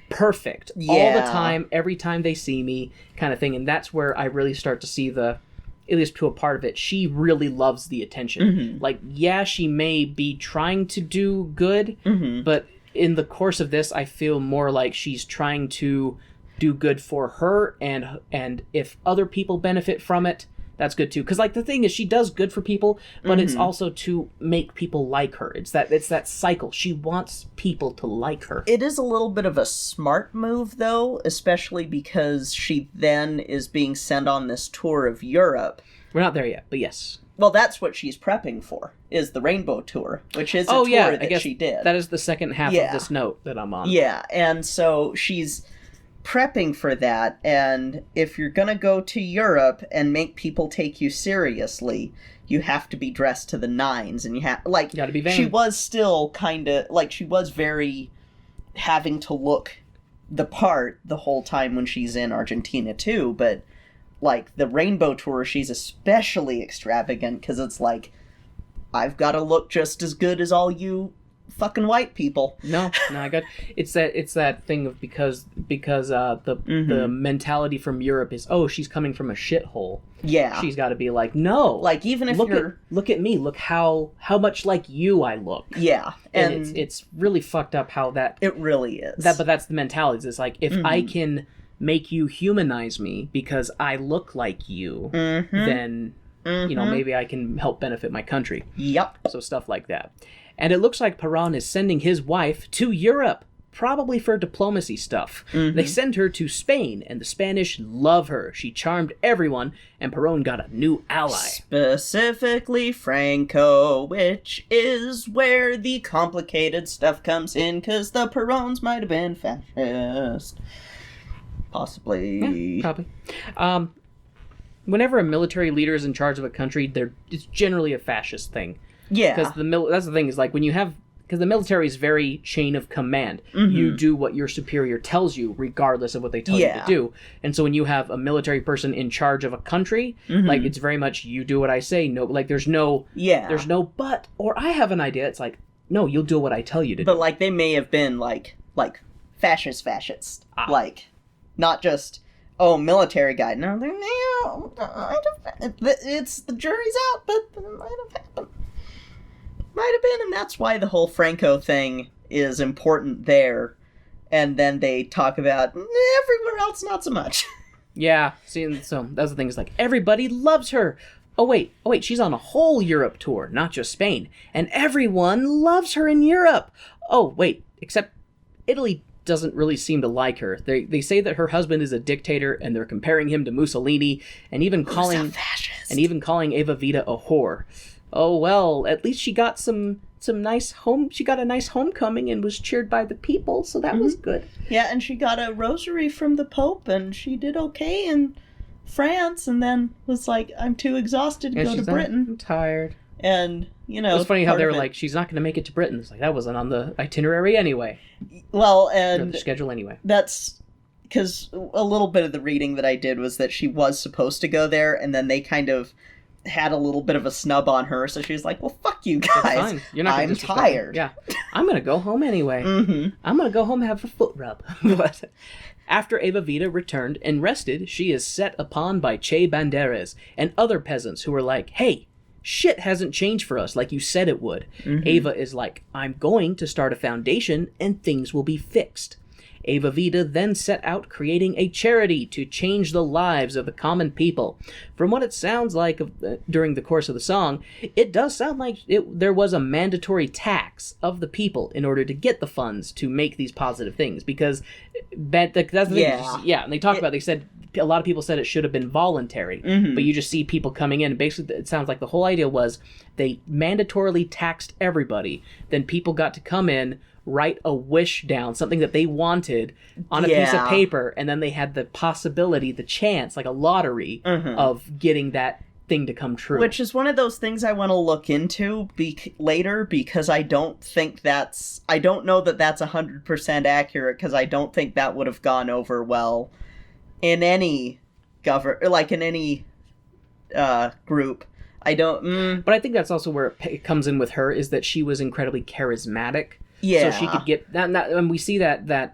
perfect all the time, every time they see me, kind of thing. And that's where I really start to see at least to a part of it, she really loves the attention. Like, yeah, she may be trying to do good, but in the course of this, I feel more like she's trying to do good for her, and if other people benefit from it, that's good too. Because like the thing is, she does good for people, but it's also to make people like her. It's that cycle. She wants people to like her. It is a little bit of a smart move, though, especially because she then is being sent on this tour of Europe. We're not there yet, but yes. Well, that's what she's prepping for, is the Rainbow Tour, which is a tour that she did. That is the second half of this note that I'm on. Yeah, and so she's prepping for that, and if you're gonna go to Europe and make people take you seriously, you have to be dressed to the nines, and you gotta be vain. She was still kind of, she was very having to look the part the whole time when she's in Argentina too, but the Rainbow Tour, she's especially extravagant, because it's I've gotta look just as good as all you fucking white people. No, I got it's that thing of because the mentality from Europe is, oh, she's coming from a shithole. Yeah, she's got to be like, no, even if look at me, look how much like you I look. Yeah, and it's really fucked up how that it really is. But that's the mentality. It's like, if I can make you humanize me because I look like you, then maybe I can help benefit my country. Yep. So stuff like that. And it looks like Perón is sending his wife to Europe, probably for diplomacy stuff. They send her to Spain, and the Spanish love her. She charmed everyone, and Perón got a new ally. Specifically Franco, which is where the complicated stuff comes in, because the Peróns might have been fascist. Possibly. Yeah, probably. Whenever a military leader is in charge of a country, it's generally a fascist thing. Yeah. Because that's the thing, is when you have... Because the military is very chain of command. You do what your superior tells you, regardless of what they tell you to do. And so when you have a military person in charge of a country, it's very much, you do what I say. No, there's no... Yeah. There's no but, or I have an idea. It's no, you'll do what I tell you to do. But, they may have been, fascists. Not just... Oh, military guy. No, it's the jury's out, but it might have happened. Might have been, and that's why the whole Franco thing is important there. And then they talk about everywhere else, not so much. Yeah, see, so that's the thing, is everybody loves her. Oh wait, she's on a whole Europe tour, not just Spain. And everyone loves her in Europe. Oh, wait, except Italy doesn't really seem to like her. They say that her husband is a dictator, and they're comparing him to Mussolini, and even calling Evita a whore. Oh well, at least she got some nice she got a nice homecoming and was cheered by the people, so that was good. Yeah, and she got a rosary from the Pope, and she did okay in France, and then was I'm too exhausted to go to Britain. I'm tired. And, it was funny how they were she's not going to make it to Britain. It's that wasn't on the itinerary anyway. Well, and... the schedule anyway. That's... Because a little bit of the reading that I did was that she was supposed to go there, and then they kind of had a little bit of a snub on her, so she was like, well, fuck you guys. That's fine. You're not I'm tired. Yeah. I'm going to go home anyway. I'm going to go home and have a foot rub. But after Evita returned and rested, she is set upon by Che Banderas and other peasants who are like, hey, shit hasn't changed for us like you said it would. Eva is like, I'm going to start a foundation and things will be fixed. Evita then set out creating a charity to change the lives of the common people. From what it sounds like during the course of the song, it does sound like there was a mandatory tax of the people in order to get the funds to make these positive things. Because that's the thing. Yeah, and they talked about, they said, a lot of people said it should have been voluntary, but you just see people coming in. Basically, it sounds like the whole idea was they mandatorily taxed everybody. Then people got to come in, write a wish down, something that they wanted on a piece of paper, and then they had the possibility, the chance, like a lottery, of getting that thing to come true. Which is one of those things I want to look into later, because I don't know that that's 100% accurate, because I don't think that would have gone over well in any group. I don't. But I think that's also where it comes in with her, is that she was incredibly charismatic. Yeah. So she could get that, and we see that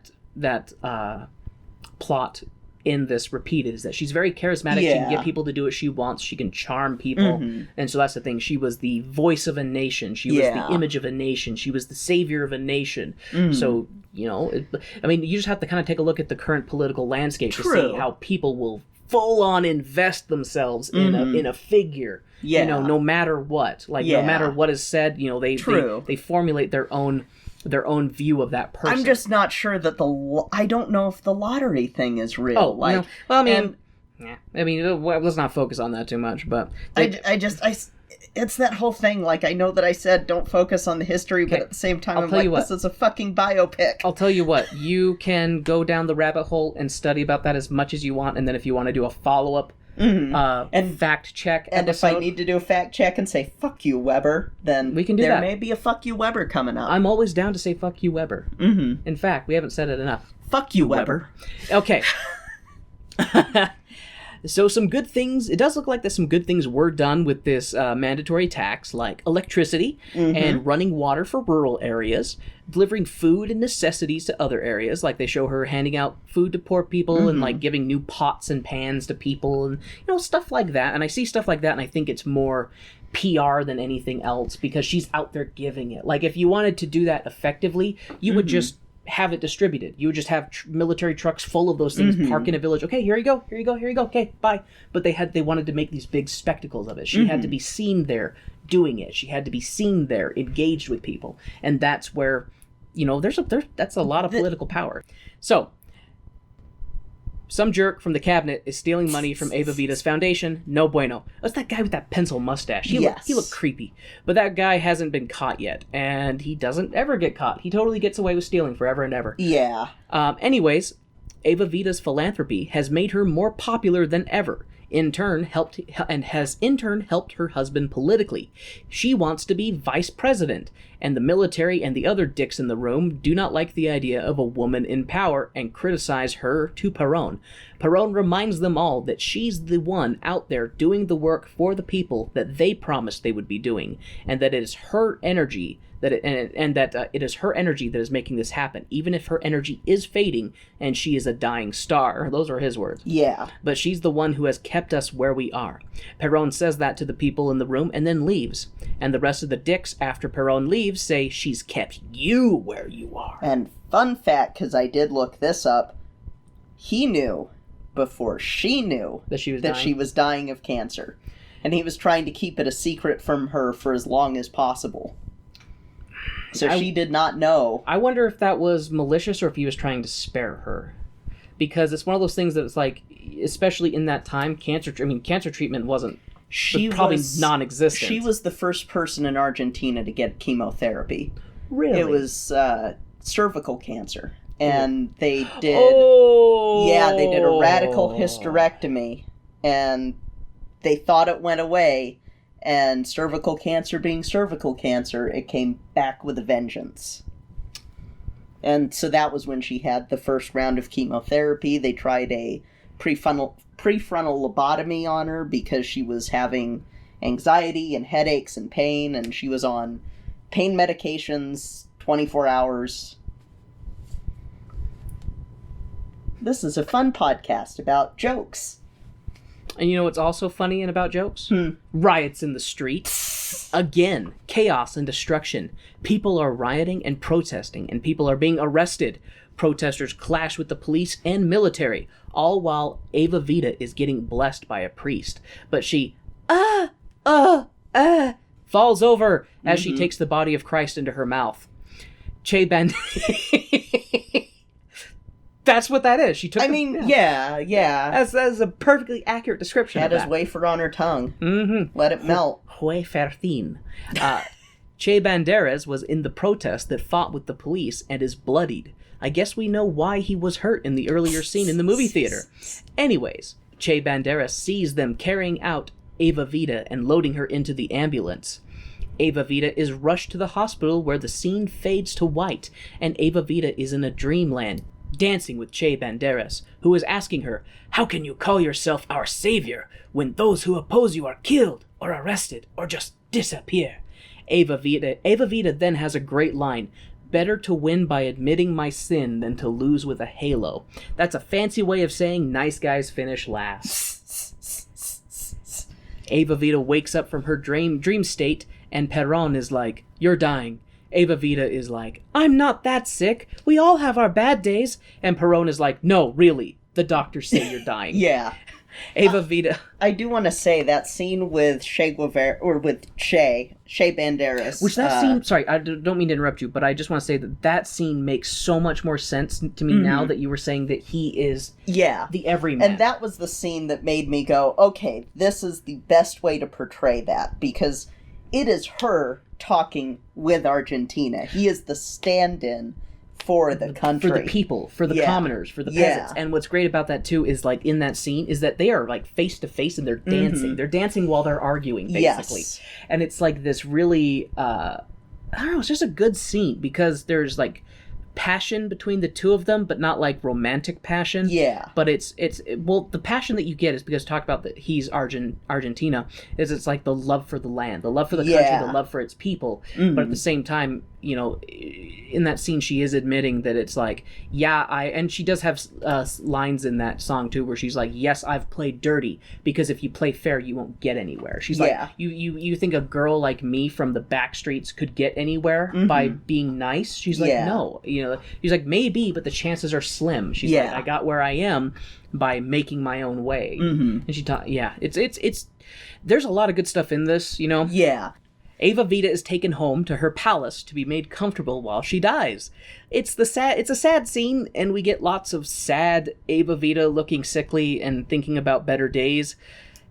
plot in this repeated, is that she's very charismatic. Yeah. She can get people to do what she wants. She can charm people, and so that's the thing. She was the voice of a nation. She was the image of a nation. She was the savior of a nation. So you just have to kind of take a look at the current political landscape to see how people will full on invest themselves in a figure. Yeah. No matter what, no matter what is said, they formulate their own view of that person. I'm just not sure that I don't know if the lottery thing is real. Oh, well, I mean, let's not focus on that too much. But it's that whole thing. Like, I know that I said don't focus on the history, but at the same time, I'm like, this is a fucking biopic. I'll tell you what, you can go down the rabbit hole and study about that as much as you want, and then if you want to do a follow-up and fact check episode, if I need to do a fact check and say fuck you Weber, then we can do that. There may be a fuck you Weber coming up. I'm always down to say fuck you Weber. In fact, we haven't said it enough. Fuck you Weber. Okay. So some good things, it does look like that some good things were done with this mandatory tax, like electricity and running water for rural areas, delivering food and necessities to other areas, like they show her handing out food to poor people and like giving new pots and pans to people and stuff like that. And I see stuff like that and I think it's more PR than anything else because she's out there giving it. Like if you wanted to do that effectively, you would just have it distributed. You would just have military trucks full of those things park in a village. Okay, here you go. Okay, bye. But they wanted to make these big spectacles of it. She had to be seen there doing it. She had to be seen there engaged with people. And that's where, that's a lot of political power. So, some jerk from the cabinet is stealing money from Evita's foundation. No bueno. That's that guy with that pencil mustache. He looked creepy. But that guy hasn't been caught yet. And he doesn't ever get caught. He totally gets away with stealing forever and ever. Yeah. Anyways, Evita's philanthropy has made her more popular than ever. Has in turn helped her husband politically. She wants to be vice president, and the military and the other dicks in the room do not like the idea of a woman in power and criticize her to Perón. Perón reminds them all that she's the one out there doing the work for the people that they promised they would be doing, and that it is her energy it is her energy that is making this happen, even if her energy is fading and she is a dying star. Those are his words. Yeah. But she's the one who has kept us where we are. Perón says that to the people in the room and then leaves. And the rest of the dicks, after Perón leaves, say she's kept you where you are. And fun fact, because I did look this up, he knew before she knew that she was dying of cancer. And he was trying to keep it a secret from her for as long as possible. So she did not know. I wonder if that was malicious or if he was trying to spare her. Because it's one of those things that it's like, especially in that time, cancer treatment was probably non-existent. She was the first person in Argentina to get chemotherapy. Really? It was cervical cancer. And they did... they did a radical hysterectomy. And they thought it went away. And cervical cancer being cervical cancer, it came back with a vengeance. And so that was when she had the first round of chemotherapy. They tried a prefrontal lobotomy on her because she was having anxiety and headaches and pain, and she was on pain medications 24 hours. This is a fun podcast about jokes. And you know what's also funny and about jokes? Riots in the streets. Again, chaos and destruction. People are rioting and protesting, and people are being arrested. Protesters clash with the police and military, all while Evita is getting blessed by a priest. But she, falls over as she takes the body of Christ into her mouth. That's what that is. She took. Yeah. That's a perfectly accurate description. Had his wafer on her tongue. Let it melt. Waferthin. Che Banderas was in the protest that fought with the police and is bloodied. I guess we know why he was hurt in the earlier scene in the movie theater. Anyways, Che Banderas sees them carrying out Evita and loading her into the ambulance. Evita is rushed to the hospital where the scene fades to white, and Evita is in a dreamland. dancing with Che Banderas, who is asking her, "How can you call yourself our savior when those who oppose you are killed or arrested or just disappear?" Evita then has a great line, "Better to win by admitting my sin than to lose with a halo." That's a fancy way of saying nice guys finish last. Evita wakes up from her dream state, and Perron is like, "You're dying." Evita is like, "I'm not that sick. We all have our bad days." And Perron is like, "No, really. The doctors say you're dying." Yeah. Evita. I do want to say that scene with Che Guevara, or with Che Banderas. Which that scene, sorry, I don't mean to interrupt you, but I just want to say that scene makes so much more sense to me now that you were saying that he is the everyman. And that was the scene that made me go, okay, this is the best way to portray that, because it is her talking with Argentina. He is the stand-in for the country. For the people, for the commoners, for the peasants. And what's great about that, too, is, like, in that scene, is that they are, like, face-to-face and they're dancing. They're dancing while they're arguing, basically. Yes. And it's, like, this really, I don't know, it's just a good scene, because there's, like, passion between the two of them, but not like romantic passion. Yeah. But it's well, the passion that you get is because talk about that he's Argentina, is it's like the love for the land, the love for the country, the love for its people. But at the same time, you know, in that scene, she is admitting that it's like, and she does have lines in that song too, where she's like, "Yes, I've played dirty, because if you play fair, you won't get anywhere." She's like, you think a girl like me from the back streets could get anywhere by being nice? She's like, no, you know, she's like, maybe, but the chances are slim. She's like, I got where I am by making my own way. And she it's there's a lot of good stuff in this, you know. Yeah. Evita is taken home to her palace to be made comfortable while she dies. It's a sad scene, and we get lots of sad Evita looking sickly and thinking about better days.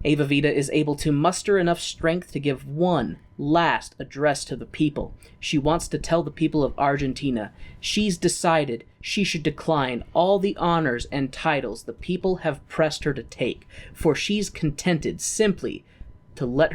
Evita is able to muster enough strength to give one last address to the people. She wants to tell the people of Argentina she's decided she should decline all the honors and titles the people have pressed her to take, for she's contented simply let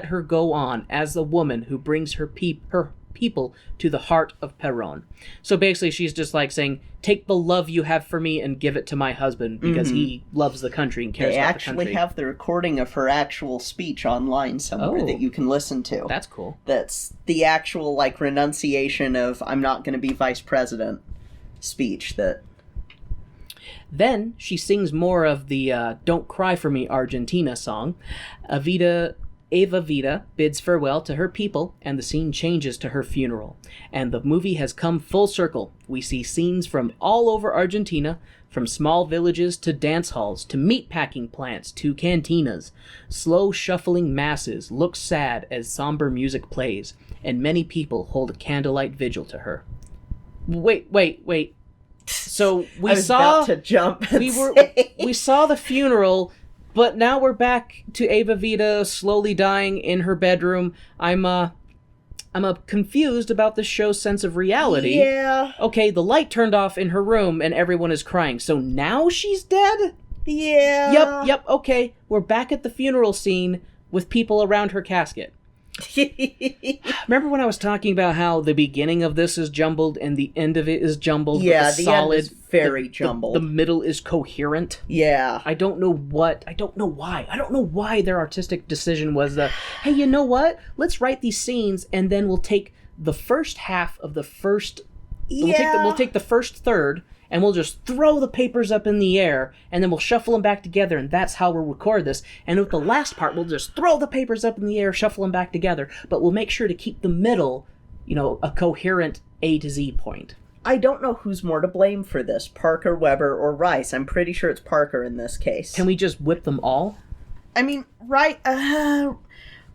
her go on as the woman who brings her people to the heart of Perón. So basically she's just like saying, take the love you have for me and give it to my husband, because he loves the country and cares about the country. They actually have the recording of her actual speech online somewhere that you can listen to. That's cool. That's the actual, like, renunciation of "I'm not going to be vice president" speech that... Then she sings more of the Don't Cry For Me Argentina song. Eva Vita bids farewell to her people, and the scene changes to her funeral. And the movie has come full circle. We see scenes from all over Argentina, from small villages to dance halls, to meatpacking plants, to cantinas. Slow shuffling masses look sad as somber music plays, and many people hold a candlelight vigil to her. Wait. So we saw about to jump. We saw the funeral, but now we're back to Eva Vita slowly dying in her bedroom. I'm confused about the show's sense of reality. Yeah. Okay, the light turned off in her room and everyone is crying. So now she's dead? Yeah. Yep. Okay, we're back at the funeral scene with people around her casket. Remember when I was talking about how the beginning of this is jumbled and the end of it is jumbled? Yeah, the end is very jumbled. The middle is coherent. Yeah. I don't know why. I don't know why their artistic decision was hey, you know what? Let's write these scenes and then we'll take the first half of the first... We'll take the first third and we'll just throw the papers up in the air, and then we'll shuffle them back together, and that's how we'll record this. And with the last part, we'll just throw the papers up in the air, shuffle them back together, but we'll make sure to keep the middle, you know, a coherent A to Z point. I don't know who's more to blame for this, Parker, Weber, or Rice. I'm pretty sure it's Parker in this case. Can we just whip them all? I mean,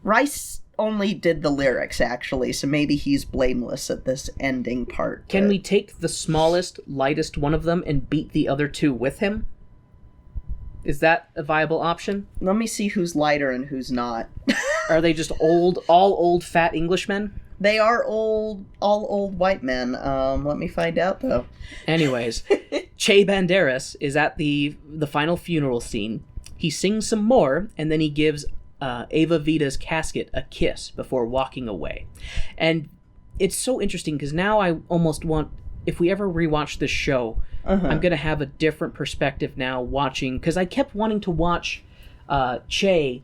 Rice only did the lyrics, actually, so maybe he's blameless at this ending part. Can we take the smallest, lightest one of them and beat the other two with him? Is that a viable option? Let me see who's lighter and who's not. Are they just all old fat Englishmen? They are all old white men. Let me find out, though. Anyways, Che Banderas is at the final funeral scene. He sings some more, and then he gives Eva Vita's casket a kiss before walking away. And it's so interesting because now I almost want if we ever rewatch this show, Uh-huh. I'm gonna have a different perspective now watching, because I kept wanting to watch Che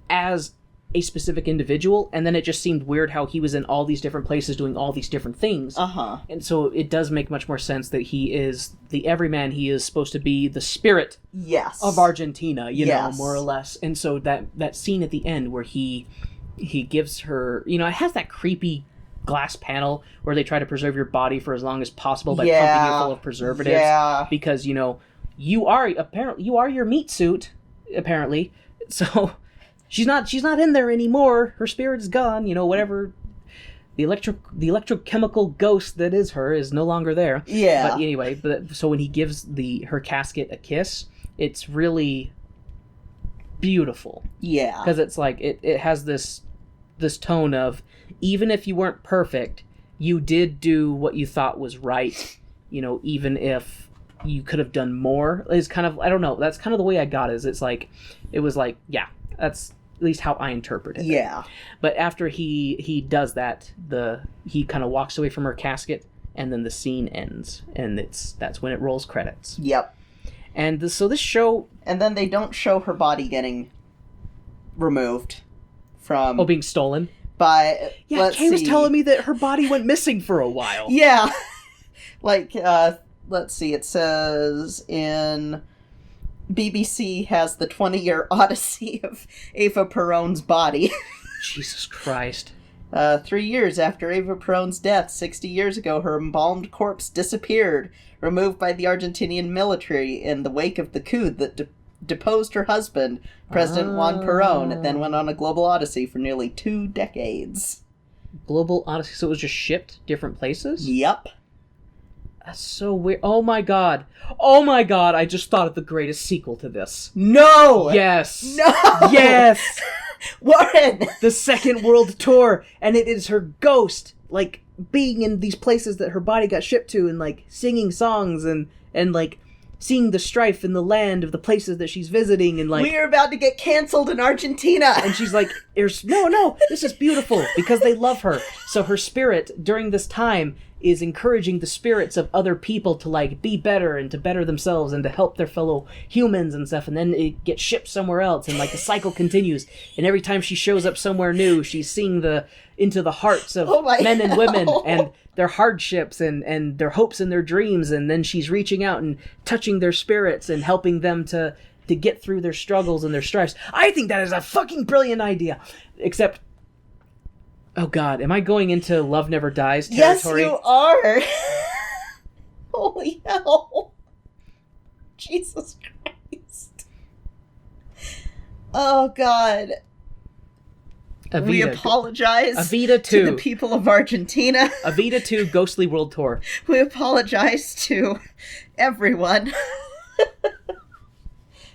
as a specific individual, and then it just seemed weird how he was in all these different places doing all these different things. Uh-huh. And so it does make much more sense that he is the everyman. He is supposed to be the spirit Yes. of Argentina, you know, Yes. more or less. And so that scene at the end where he gives her, you know, it has that creepy glass panel where they try to preserve your body for as long as possible by pumping you full of preservatives. Yeah. Because, you know, you are your meat suit, apparently. So she's not in there anymore. Her spirit is gone, you know, whatever. The electrochemical ghost that is her is no longer there. Yeah. But anyway, so when he gives her casket a kiss, it's really beautiful. Yeah. Because it's like it has this tone of, even if you weren't perfect, you did do what you thought was right, you know, even if you could have done more. Is kind of, I don't know, that's kind of the way I got it. It was like, yeah, that's at least how I interpret it. Yeah. But after he does that, he kind of walks away from her casket, and then the scene ends, and that's when it rolls credits. Yep. And so this show... And then they don't show her body getting removed from... being stolen? By... Yeah, Kay was telling me that her body went missing for a while. Yeah. Like, let's see, it says in... BBC has the 20-year odyssey of Eva Perón's body. Jesus Christ. 3 years after Eva Perón's death, 60 years ago, her embalmed corpse disappeared, removed by the Argentinian military in the wake of the coup that deposed her husband, President Juan Perón. It then went on a global odyssey for nearly 2 decades. Global odyssey, so it was just shipped different places? Yep. That's so weird. Oh my god, I just thought of the greatest sequel to this. No! Yes! No! Yes! Warren! The Second World Tour, and it is her ghost, like, being in these places that her body got shipped to, and, like, singing songs, and like, seeing the strife in the land of the places that she's visiting, and, like... We are about to get canceled in Argentina! And she's like, no, this is beautiful, because they love her. So her spirit, during this time, is encouraging the spirits of other people to, like, be better and to better themselves and to help their fellow humans and stuff, and then it gets shipped somewhere else, and, like, the cycle continues, and every time she shows up somewhere new, she's seeing into the hearts of men and women, and their hardships and their hopes and their dreams, and then she's reaching out and touching their spirits and helping them to get through their struggles and their strifes. I think that is a fucking brilliant idea. Except, oh god, am I going into Love Never Dies territory? Yes, you are! Holy hell. Jesus Christ. Oh god. Evita. We apologize Evita to 2. the people of Argentina. Evita 2 Ghostly World Tour. We apologize to everyone.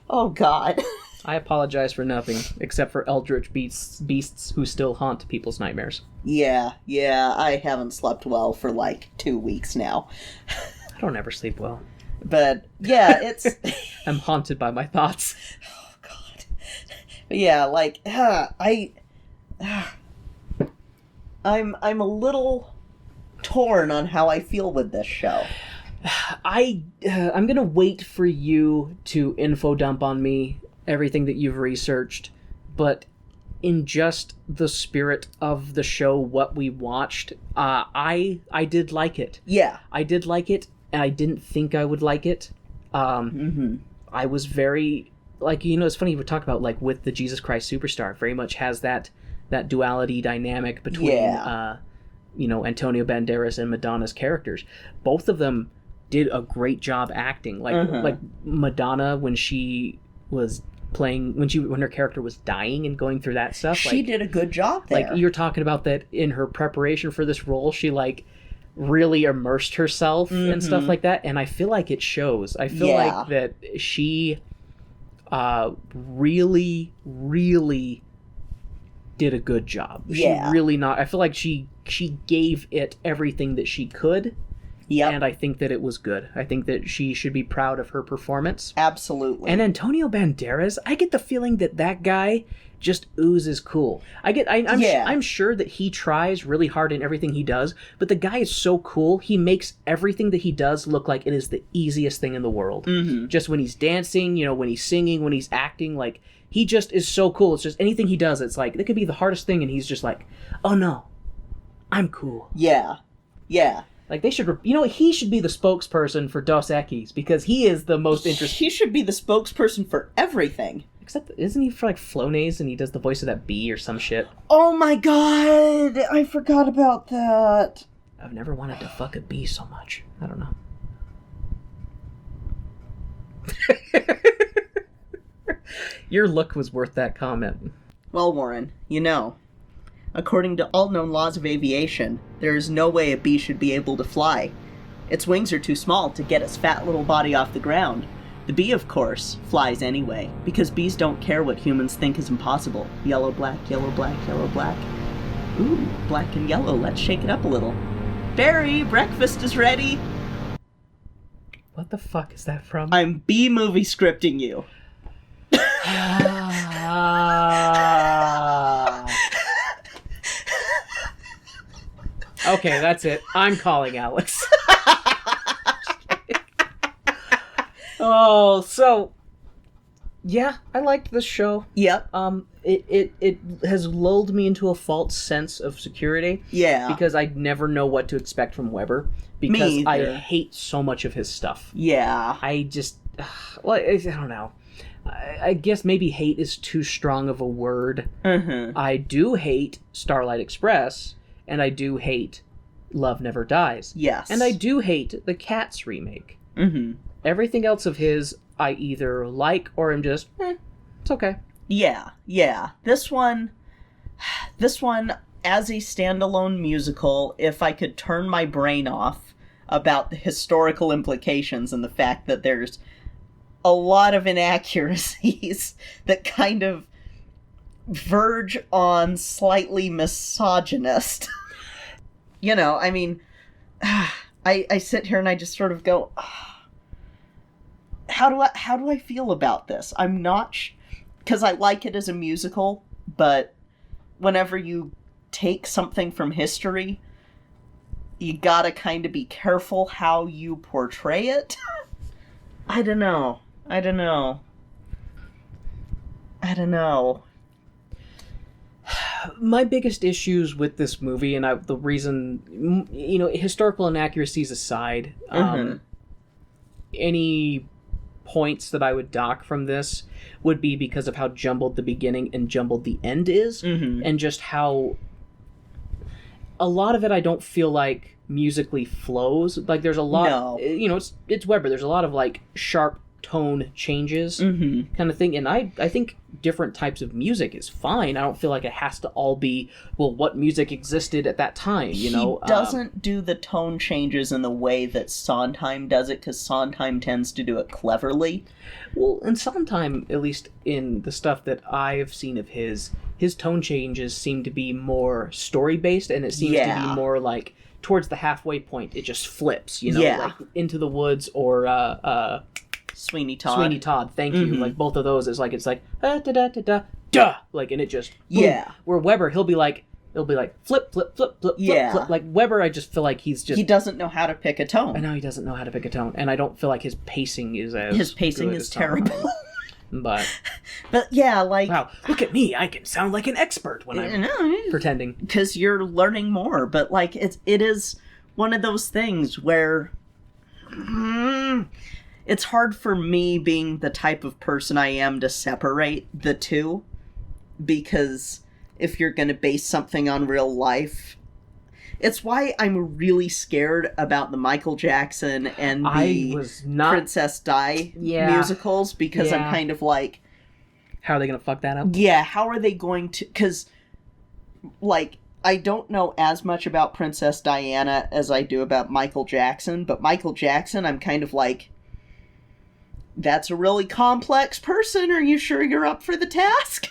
Oh god. I apologize for nothing, except for eldritch beasts who still haunt people's nightmares. Yeah, I haven't slept well for like 2 weeks now. I don't ever sleep well. But yeah, it's... I'm haunted by my thoughts. Oh god. But yeah, like, I'm a little torn on how I feel with this show. I'm gonna wait for you to info dump on me everything that you've researched, but in just the spirit of the show, what we watched, I did like it. Yeah. I did like it, and I didn't think I would like it. I was very, like, you know, it's funny we talk about, like, with the Jesus Christ Superstar, very much has that duality dynamic between, you know, Antonio Banderas and Madonna's characters. Both of them did a great job acting. Like Madonna, when she was playing, when her character was dying and going through that stuff, She did a good job there. Like, you're talking about that in her preparation for this role, she, like, really immersed herself and stuff like that, and I feel like it shows. I feel like that she really, really did a good job. She really I feel like she gave it everything that she could, Yep. And I think that it was good. I think that she should be proud of her performance. Absolutely. And Antonio Banderas, I get the feeling that that guy just oozes cool. I'm sure that he tries really hard in everything he does, but the guy is so cool. He makes everything that he does look like it is the easiest thing in the world. Mm-hmm. Just when he's dancing, when he's singing, when he's acting, like, he just is so cool. It's just anything he does, it's like, it could be the hardest thing, and he's just like, oh no, I'm cool. Yeah. Yeah. Like, they should, he should be the spokesperson for Dos Equis, because he is the most interesting. He should be the spokesperson for everything. Except, isn't he for, like, Flonase, and he does the voice of that bee or some shit? Oh my god! I forgot about that. I've never wanted to fuck a bee so much. I don't know. Your look was worth that comment. Well, Warren, according to all known laws of aviation, there is no way a bee should be able to fly. Its wings are too small to get its fat little body off the ground. The bee, of course, flies anyway, because bees don't care what humans think is impossible. Yellow, black, yellow, black, yellow, black. Ooh, black and yellow, let's shake it up a little. Barry, breakfast is ready! What the fuck is that from? I'm bee movie scripting you. Okay, that's it. I'm calling Alex. Oh, so yeah, I liked this show. Yep. It has lulled me into a false sense of security. Yeah. Because I never know what to expect from Weber. Because Me I either. hate so much of his stuff. Yeah. I just, I don't know. I guess maybe hate is too strong of a word. Mm-hmm. I do hate Starlight Express, and I do hate Love Never Dies. Yes. And I do hate the Cats remake. Mm-hmm. Everything else of his, I either like or am just, it's okay. Yeah, yeah. This one, as a standalone musical, if I could turn my brain off about the historical implications and the fact that there's a lot of inaccuracies that kind of verge on slightly misogynist. I sit here and I just sort of go, how do I feel about this? I'm not because I like it as a musical, but whenever you take something from history, you gotta kind of be careful how you portray it. I don't know. My biggest issues with this movie, and the reason, historical inaccuracies aside, any points that I would dock from this would be because of how jumbled the beginning and jumbled the end is, and just how a lot of it I don't feel like musically flows. Like, there's a lot, it's Weber, there's a lot of, like, sharp tone changes kind of thing, and I think different types of music is fine. I don't feel like it has to all be, well, what music existed at that time, He doesn't do the tone changes in the way that Sondheim does it, because Sondheim tends to do it cleverly. Well, in Sondheim, at least in the stuff that I've seen of his tone changes seem to be more story-based, and it seems to be more like, towards the halfway point, it just flips, like Into the Woods or, Sweeney Todd. Sweeney Todd, thank you. Like, both of those is like, it's like, da da da da da, like, and it just, boom. Yeah. Where Weber, he'll be like, flip, flip, flip, flip, Yeah. flip. Like, Weber, I just feel like he's just... He doesn't know how to pick a tone. I know he doesn't know how to pick a tone, and I don't feel like his pacing is as His pacing good is as Sondheim. terrible. But yeah, like... Wow, look at me, I can sound like an expert when I'm pretending. Because you're learning more, but, like, it is one of those things where... it's hard for me, being the type of person I am, to separate the two, because if you're going to base something on real life, it's why I'm really scared about the Michael Jackson and the Princess Di musicals, because I'm kind of like, how are they going to fuck that up? Yeah, how are they going to, because, like, I don't know as much about Princess Diana as I do about Michael Jackson, but Michael Jackson, I'm kind of like, that's a really complex person. Are you sure you're up for the task?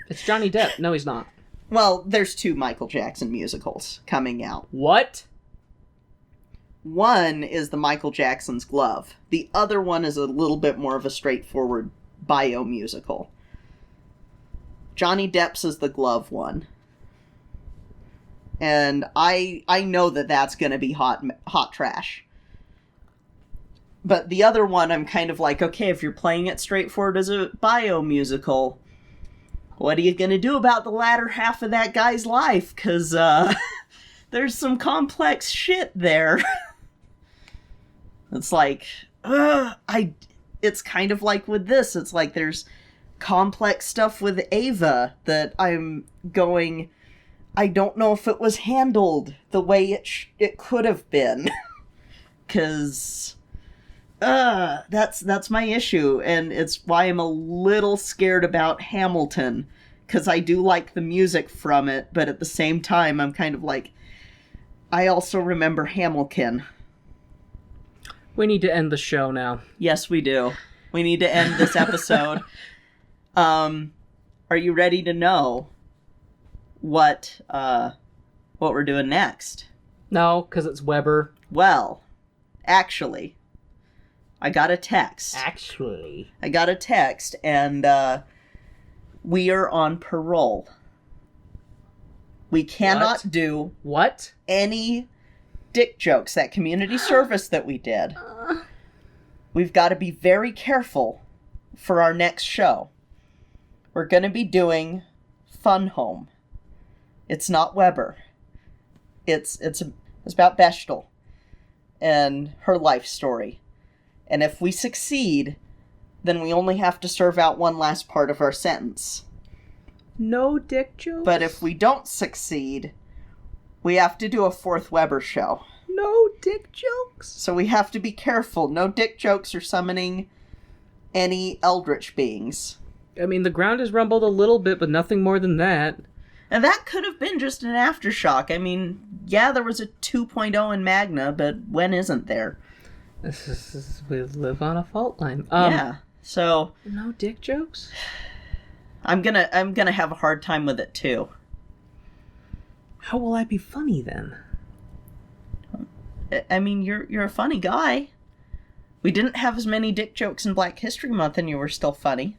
It's Johnny Depp. No, he's not. Well, there's 2 Michael Jackson musicals coming out. What? One is the Michael Jackson's Glove. The other one is a little bit more of a straightforward bio-musical. Johnny Depp's is the Glove one. And I know that that's going to be hot trash. But the other one, I'm kind of like, okay, if you're playing it straightforward as a bio-musical, what are you going to do about the latter half of that guy's life? Because there's some complex shit there. It's like, it's kind of like with this. It's like there's complex stuff with Ava that I'm going, I don't know if it was handled the way it could have been. Because that's my issue, and it's why I'm a little scared about Hamilton, because I do like the music from it, but at the same time, I'm kind of like, I also remember Hamilton. We need to end the show now. Yes, we do. We need to end this episode. Are you ready to know what we're doing next? No, because it's Weber. Well, actually, I got a text. I got a text, and we are on parole. We cannot do what? Any dick jokes, that community service that we did. We've got to be very careful for our next show. We're going to be doing Fun Home. It's not Weber. It's about Bechtel and her life story. And if we succeed, then we only have to serve out one last part of our sentence. No dick jokes? But if we don't succeed, we have to do a fourth Weber show. No dick jokes? So we have to be careful. No dick jokes or summoning any eldritch beings. I mean, the ground has rumbled a little bit, but nothing more than that. And that could have been just an aftershock. I mean, yeah, there was a 2.0 in Magna, but when isn't there? We live on a fault line. Yeah, so... No dick jokes? I'm gonna have a hard time with it, too. How will I be funny, then? I mean, you're a funny guy. We didn't have as many dick jokes in Black History Month, and you were still funny.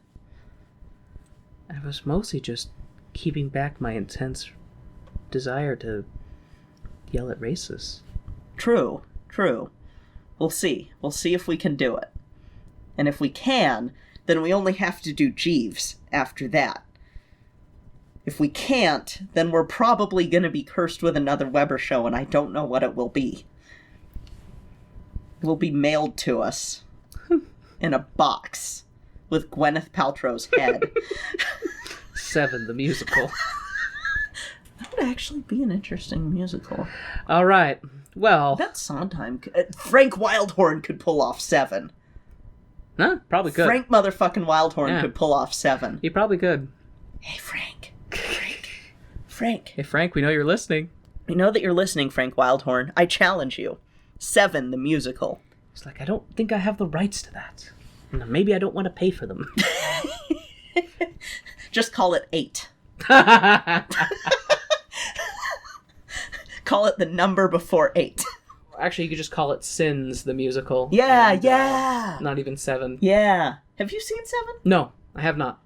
I was mostly just keeping back my intense desire to yell at racists. True. We'll see. We'll see if we can do it. And if we can, then we only have to do Jeeves after that. If we can't, then we're probably going to be cursed with another Weber show, and I don't know what it will be. It will be mailed to us in a box with Gwyneth Paltrow's head. Seven, the musical. That would actually be an interesting musical. All right. Well, That Sondheim... Frank Wildhorn could pull off Seven. huh? Probably could. Frank motherfucking Wildhorn could pull off Seven. He probably could. Hey, Frank. Hey, Frank, we know you're listening. We know that you're listening, Frank Wildhorn. I challenge you. Seven, the musical. He's like, I don't think I have the rights to that. Maybe I don't want to pay for them. Just call it 8. Call it the number before 8. Actually, you could just call it Sins, the musical. Yeah. Not even 7. Yeah. Have you seen 7? No, I have not.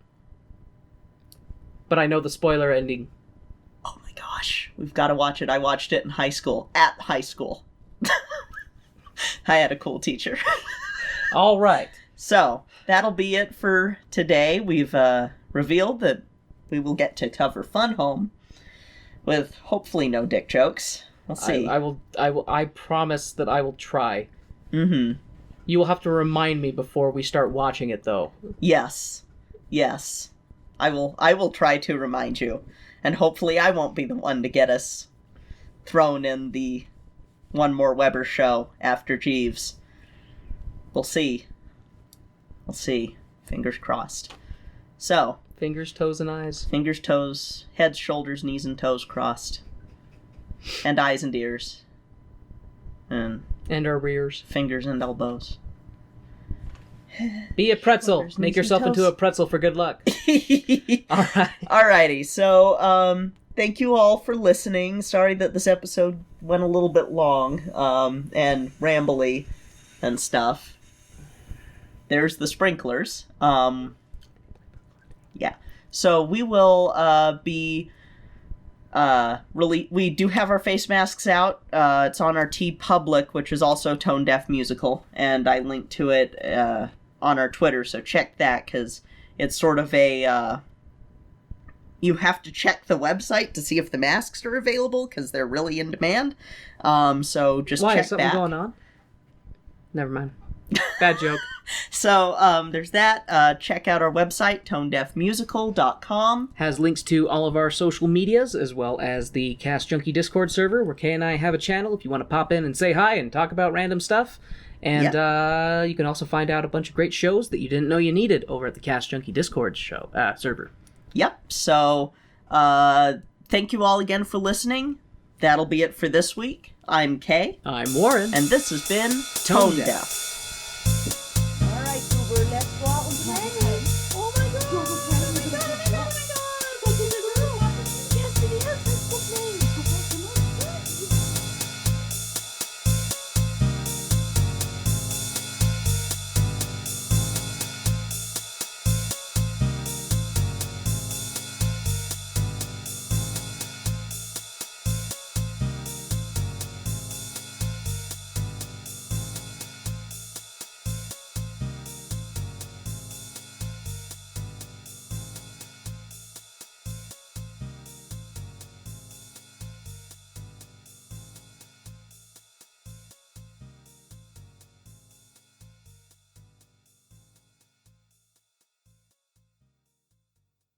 But I know the spoiler ending. Oh my gosh. We've got to watch it. I watched it in high school. At high school. I had a cool teacher. All right. So, that'll be it for today. We've revealed that we will get to cover Fun Home with hopefully no dick jokes. We'll see. I promise that I will try. Mm-hmm. You will have to remind me before we start watching it, though. Yes. I will try to remind you. And hopefully I won't be the one to get us thrown in the one more Weber show after Jeeves. We'll see. Fingers crossed. So. Fingers, toes, and eyes. Fingers, toes, heads, shoulders, knees, and toes crossed. And eyes and ears. And our rears. Fingers and elbows. Be a pretzel. Shoulders, Make knees, and yourself into toes. a pretzel for good luck. All right. Alrighty, so, thank you all for listening. Sorry that this episode went a little bit long and rambly and stuff. There's the sprinklers. Yeah. So we will be we do have our face masks out. It's on our TeePublic, which is also Tone Deaf Musical, and I linked to it on our Twitter, so check that, because it's sort of a you have to check the website to see if the masks are available, because they're really in demand. So just Why, check is something that. going on? Never mind. Bad joke. So there's that. Check out our website, tonedeafmusical.com. Has links to all of our social medias, as well as the Cast Junkie Discord server, where Kay and I have a channel if you want to pop in and say hi and talk about random stuff. And you can also find out a bunch of great shows that you didn't know you needed over at the Cast Junkie Discord server. Yep. So thank you all again for listening. That'll be it for this week. I'm Kay. I'm Warren. And this has been Tone Deaf.